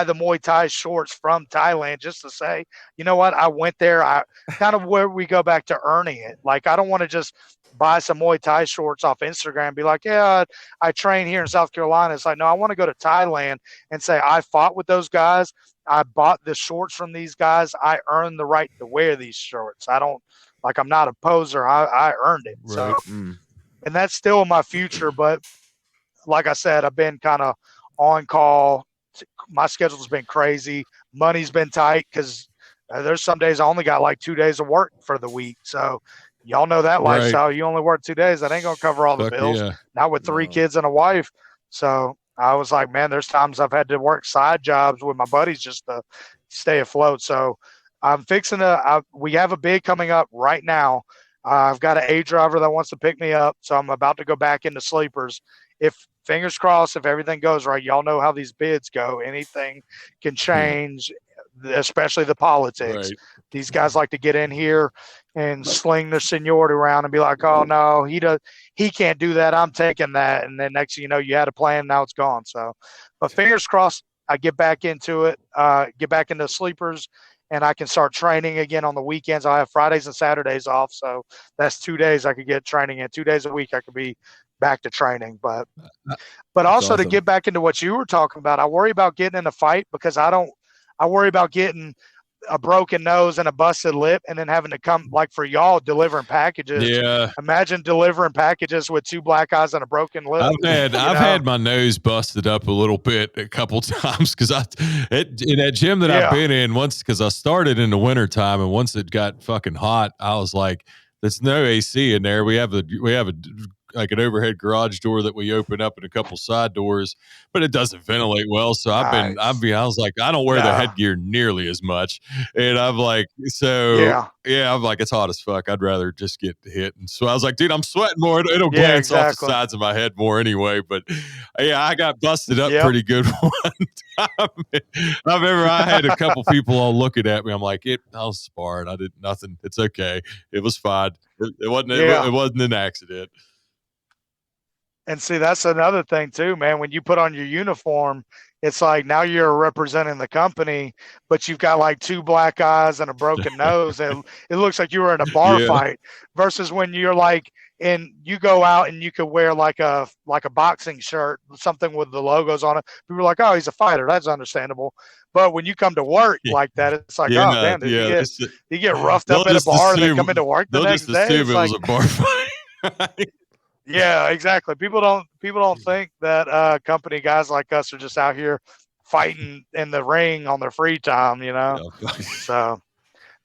the Muay Thai shorts from Thailand just to say, you know what, I went there. I kind of where we go back to earning it. Like I don't want to just buy some Muay Thai shorts off Instagram and be like, yeah, I train here in South Carolina. It's like, no, I want to go to Thailand and say I fought with those guys. I bought the shorts from these guys. I earned the right to wear these shorts. I don't, like, I'm not a poser. I earned it. Right. So, and that's still in my future. But like I said, I've been kind of on call. My schedule's been crazy. Money's been tight because there's some days I only got like 2 days of work for the week. So y'all know that lifestyle. You only work 2 days. That ain't going to cover all the bills. Yeah. Not with 3 kids and a wife. So I was like, man, there's times I've had to work side jobs with my buddies just to stay afloat. So I'm fixing we have a bid coming up right now. I've got an A driver that wants to pick me up. So I'm about to go back into sleepers. If fingers crossed, if everything goes right, y'all know how these bids go. Anything can change, especially the politics. Right. These guys like to get in here and sling their seniority around and be like, oh no, he can't do that. I'm taking that. And then next thing you know, you had a plan, now it's gone. So, but fingers crossed, I get back into it, get back into sleepers, and I can start training again on the weekends. I'll have Fridays and Saturdays off. So that's 2 days I could get training in. 2 days a week I could be back to training. But also awesome. To get back into what you were talking about, I worry about getting in a fight because I worry about getting a broken nose and a busted lip and then having to come, like for y'all delivering packages. Yeah. Imagine delivering packages with 2 black eyes and a broken lip. I've had my nose busted up a little bit a couple times because in that gym that I've been in once, because I started in the wintertime and once it got fucking hot, I was like, there's no AC in there. We have a like an overhead garage door that we open up and a couple side doors, but it doesn't ventilate well. So I was like, I don't wear the headgear nearly as much. And I'm like, I'm like, it's hot as fuck. I'd rather just get hit. And so I was like, dude, I'm sweating more. It'll glance off the sides of my head more anyway. But I got busted up pretty good one time. I had a couple people all looking at me. I'm like, I was sparred. I did nothing. It's okay. It was fine. It wasn't an accident. And see, that's another thing too, man. When you put on your uniform, it's like now you're representing the company, but you've got like 2 black eyes and a broken nose. And it looks like you were in a bar fight versus when you're like, and you go out and you could wear like a boxing shirt, something with the logos on it. People are like, oh, he's a fighter. That's understandable. But when you come to work like that, it's like, oh, man, did you get roughed up at a bar and then come into work the next day? It was a bar fight. Yeah, exactly. People don't think that company guys like us are just out here fighting in the ring on their free time, you know. So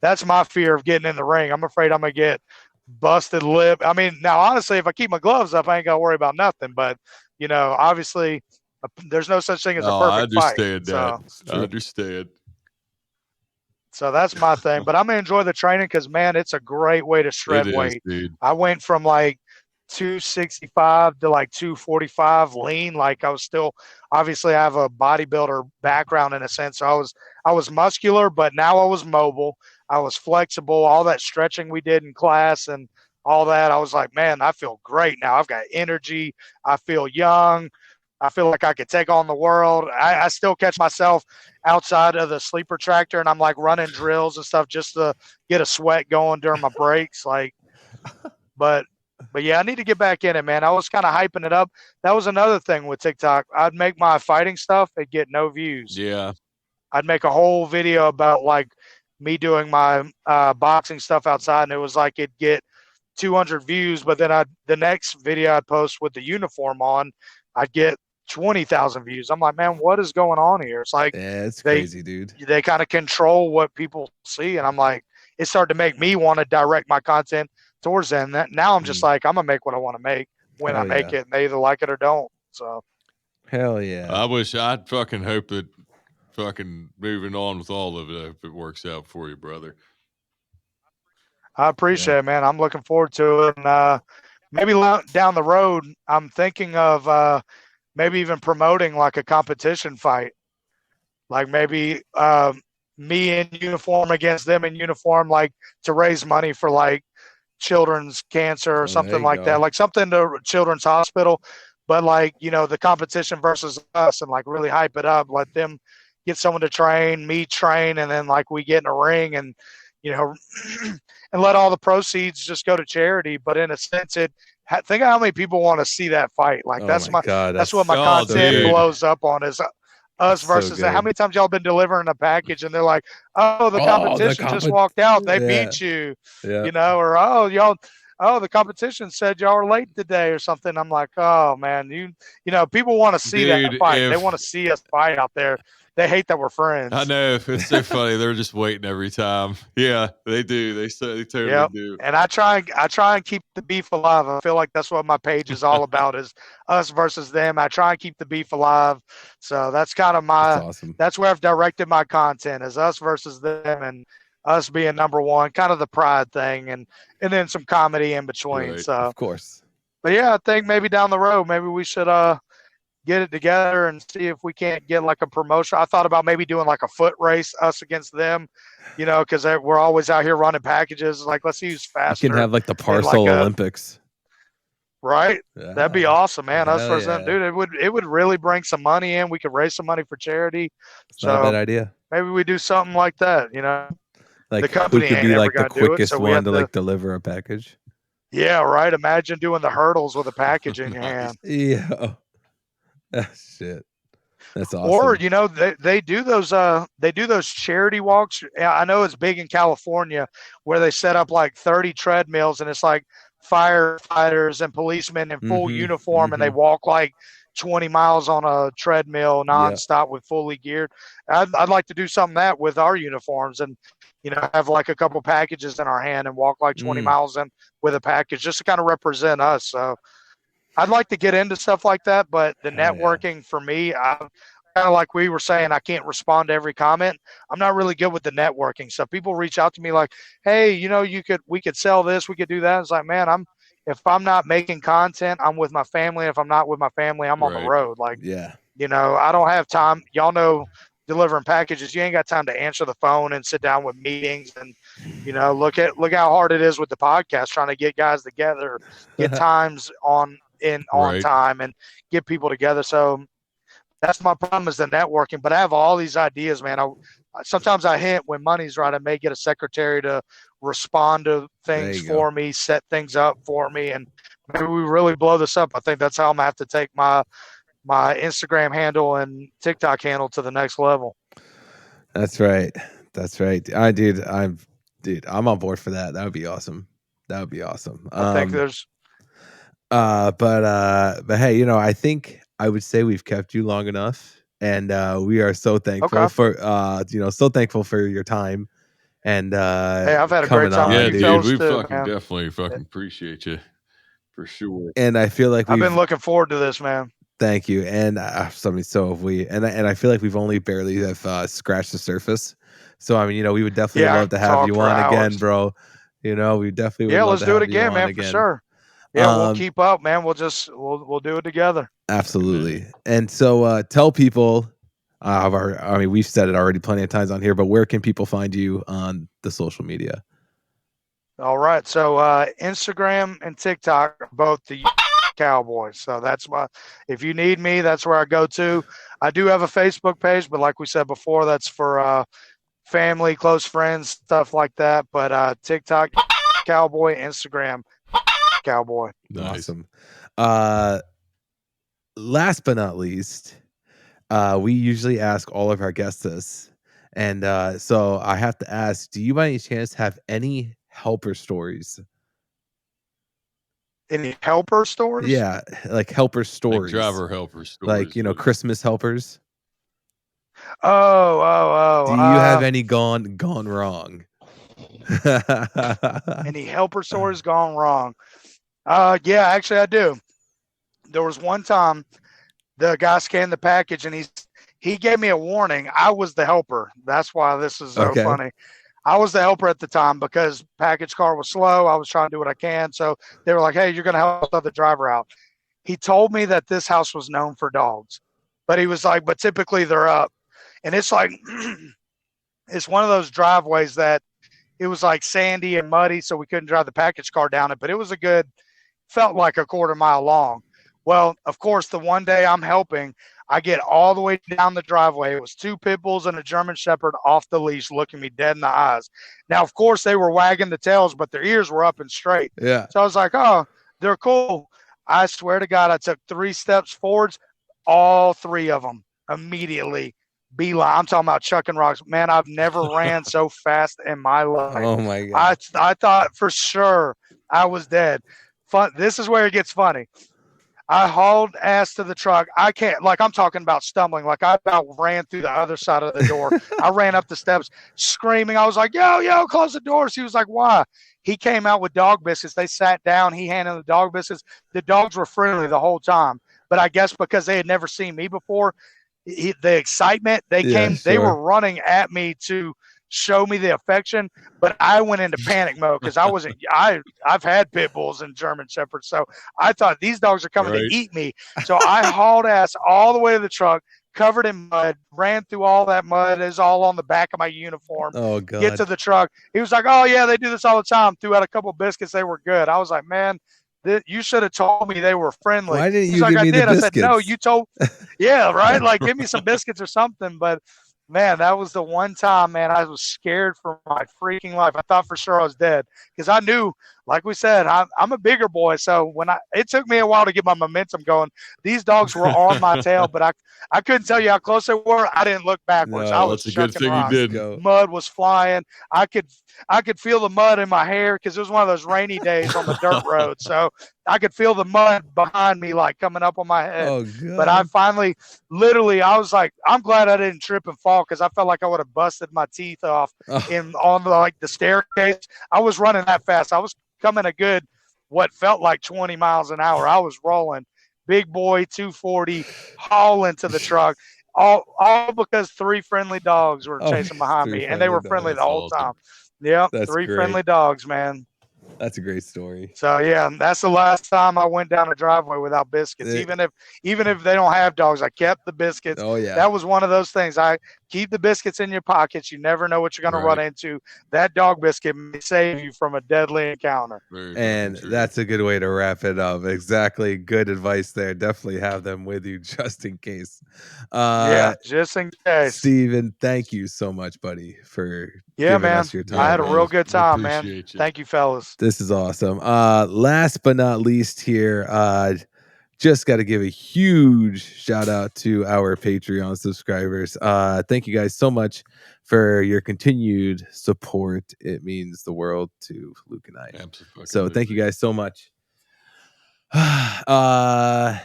that's my fear of getting in the ring. I'm afraid I'm gonna get busted lip. I mean, now honestly, if I keep my gloves up, I ain't gotta worry about nothing. But you know, obviously, there's no such thing as a perfect fight. I understand. So that's my thing. But I'm gonna enjoy the training because, man, it's a great way to shred weight. Dude. I went from like 265 to like 245 lean. Like I was still, obviously I have a bodybuilder background in a sense. So I was muscular, but now I was mobile. I was flexible. All that stretching we did in class and all that, I was like, man, I feel great now. I've got energy. I feel young. I feel like I could take on the world. I still catch myself outside of the sleeper tractor, and I'm like running drills and stuff just to get a sweat going during my breaks. Like, but yeah, I need to get back in it, man. I was kind of hyping it up. That was another thing with TikTok. I'd make my fighting stuff and get no views. Yeah. I'd make a whole video about like me doing my boxing stuff outside, and it was like it'd get 200 views, but then the next video I'd post with the uniform on, I'd get 20,000 views. I'm like, man, what is going on here? It's like, yeah, it's crazy, dude. They kind of control what people see, and I'm like, it started to make me want to direct my content towards them. Now I'm just like, I'm gonna make what I want to make when I make it, and they either like it or don't. So, hell yeah. I wish I'd fucking hope that fucking moving on with all of it if it works out for you, brother. I appreciate it, man. I'm looking forward to it. And maybe down the road, I'm thinking of maybe even promoting like a competition fight. Like maybe me in uniform against them in uniform, like to raise money for like children's cancer or something like that. Like something to Children's Hospital. But like, you know, the competition versus us, and like really hype it up. Let them get someone to train, me train, and then like we get in a ring and, you know, and let all the proceeds just go to charity. But in a sense, think of how many people want to see that fight. Like that's what my content blows up on is us versus how many times y'all been delivering a package and they're like, oh, the competition just walked out, they beat you, you know, or the competition said y'all were late today or something. I'm like, oh man, you know, people want to see that fight. They want to see us fight out there. They hate that we're friends. I know. It's so funny. They're just waiting every time. Yeah, they do. They totally do. And I try and keep the beef alive. I feel like that's what my page is all about, is us versus them. I try and keep the beef alive. So that's kind of that's where I've directed my content, is us versus them, and us being number one, kind of the pride thing, and then some comedy in between. Right. So of course. But yeah, I think maybe down the road, maybe we should get it together and see if we can't get like a promotion. I thought about maybe doing like a foot race, us against them, you know, because we're always out here running packages. Like, let's see who's faster. You can have like the Parcel Olympics. Right? Yeah. That'd be awesome, man. Us versus them, dude. It would really bring some money in. We could raise some money for charity. It's not a bad idea. Maybe we do something like that, you know. Like, the company who could be like the quickest one to like deliver a package. Yeah, right. Imagine doing the hurdles with a package in your hand. Yeah. Shit. That's awesome. Or, you know, they do those charity walks. I know it's big in California, where they set up like 30 treadmills, and it's like firefighters and policemen in full uniform, and they walk like 20 miles on a treadmill nonstop with fully geared. I'd like to do something that with our uniforms, and, you know, have like a couple packages in our hand and walk like 20 miles in with a package, just to kind of represent us. So I'd like to get into stuff like that, but the networking for me, kind of like we were saying, I can't respond to every comment. I'm not really good with the networking. So people reach out to me like, hey, you know, we could sell this, we could do that. It's like, man, if I'm not making content, I'm with my family. If I'm not with my family, I'm on the road. Like, you know, I don't have time. Y'all know, delivering packages, you ain't got time to answer the phone and sit down with meetings, and, you know, look how hard it is with the podcast, trying to get guys together, get times on time, and get people together. So that's my problem, is the networking. But I have all these ideas, man. Sometimes I hint when money's right, I may get a secretary to respond to things for me, set things up for me, and maybe we really blow this up. I think that's how I'm gonna have to take my Instagram handle and TikTok handle to the next level. That's right. I'm on board for that. That would be awesome. I think there's but hey, you know, I think I would say we've kept you long enough, and we are so thankful for so thankful for your time. And hey, I've had a great time. Yeah, dude, we definitely appreciate you for sure. And I feel like I've been looking forward to this, man. Thank you. And so have we. And I feel like we've only barely have scratched the surface. So I mean, you know, we would definitely love to have you on again, bro. You know, we definitely would love let's do it again, man, for sure. Yeah, we'll keep up, man. We'll do it together. Absolutely. And so tell people we've said it already plenty of times on here, but where can people find you on the social media? All right. So Instagram and TikTok are both the Cowboy. So that's why, if you need me, that's where I go to. I do have a Facebook page, but like we said before, that's for family, close friends, stuff like that. But TikTok Cowboy, Instagram Cowboy. Nice. Awesome. Last but not least, we usually ask all of our guests this. And so I have to ask, do you by any chance have any helper stories? Any helper stories? Yeah, like helper Like stories. driver helper stories. Like, you know, Christmas helpers. Oh. Do you have any gone wrong? Any helper stories gone wrong? Yeah, actually I do. There was one time the guy scanned the package and he gave me a warning. I was the helper. That's why this is so funny. I was the helper at the time because package car was slow. I was trying to do what I can. So they were like, hey, you're going to help the driver out. He told me that this house was known for dogs, but he was like, but typically they're up. And it's like, it's one of those driveways that it was like sandy and muddy, so we couldn't drive the package car down it, but it was felt like a quarter mile long. Well, of course, the one day I'm helping, I get all the way down the driveway. It was 2 pit bulls and a German Shepherd off the leash looking me dead in the eyes. Now, of course, they were wagging the tails, but their ears were up and straight. Yeah. So I was like, oh, they're cool. I swear to God, I took 3 steps forwards, all 3 of them immediately beeline. I'm talking about chucking rocks. Man, I've never ran so fast in my life. Oh, my God. I thought for sure I was dead. This is where it gets funny. I hauled ass to the truck. I can't, like, I'm talking about stumbling. Like, I about ran through the other side of the door. I ran up the steps screaming. I was like, yo, close the doors. He was like, why? He came out with dog biscuits. They sat down. He handed the dog biscuits. The dogs were friendly the whole time. But I guess because they had never seen me before, the excitement, they were running at me to show me the affection, but I went into panic mode because I've had pit bulls and German Shepherds, so I thought these dogs are coming to eat me. So I hauled ass all the way to the truck, covered in mud, ran through all that mud. It's all on the back of my uniform. Oh, God. Get to the truck. He was like, oh, yeah, they do this all the time. Threw out a couple biscuits. They were good. I was like, man, you should have told me they were friendly. Why didn't you He's like, give me the biscuits? I said, no, you told. Yeah, right? Like, give me some biscuits or something. But man, that was the one time, man, I was scared for my freaking life. I thought for sure I was dead because I knew, like we said, I'm a bigger boy. So it took me a while to get my momentum going. These dogs were on my tail, but I couldn't tell you how close they were. I didn't look backwards. No, I was that's a good thing rocks. you didn't. Mud was flying. I could feel the mud in my hair because it was one of those rainy days on the dirt road. So I could feel the mud behind me, like coming up on my head. Oh, God. But I finally, literally, I was like, I'm glad I didn't trip and fall because I felt like I would have busted my teeth off on the staircase. I was running that fast. I was coming a good, what felt like 20 miles an hour. I was rolling, big boy, 240, hauling to the truck. All because 3 friendly dogs were chasing behind me, and they were friendly the whole time. Yeah, 3 friendly dogs, man. That's a great story. So yeah, that's the last time I went down a driveway without biscuits. Even if they don't have dogs, I kept the biscuits. Oh yeah, that was one of those things. I keep the biscuits in your pockets. You never know what you're going to run into. That dog biscuit may save you from a deadly encounter. And that's a good way to wrap it up. Exactly, good advice there. Definitely have them with you just in case. Yeah, just in case. Steven, thank you so much, buddy, for giving us your time. I had a real good time, man. Thank you, fellas. This is awesome. Last but not least here, just got to give a huge shout out to our Patreon subscribers. Thank you guys so much for your continued support. It means the world to Luke and I. Absolutely. So thank you guys so much. Yeah,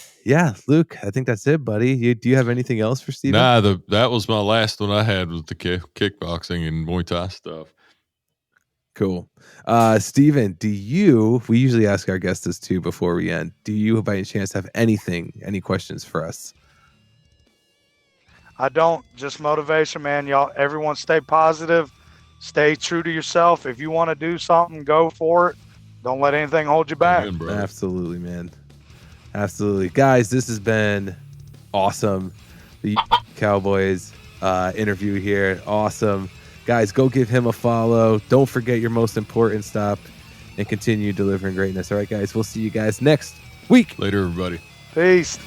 Luke, I think that's it, buddy. Do you have anything else for Steven? Nah, that was my last one I had with the kickboxing and Muay Thai stuff. Cool. Steven, we usually ask our guests this too before we end. Do you by any chance have any questions for us? I don't. Just motivation, man. Y'all, everyone stay positive. Stay true to yourself. If you want to do something, go for it. Don't let anything hold you back. Absolutely, man. Absolutely. Guys, this has been awesome. The Cowboys interview here. Awesome. Guys, go give him a follow. Don't forget your most important stop and continue delivering greatness. All right, guys, we'll see you guys next week. Later, everybody. Peace.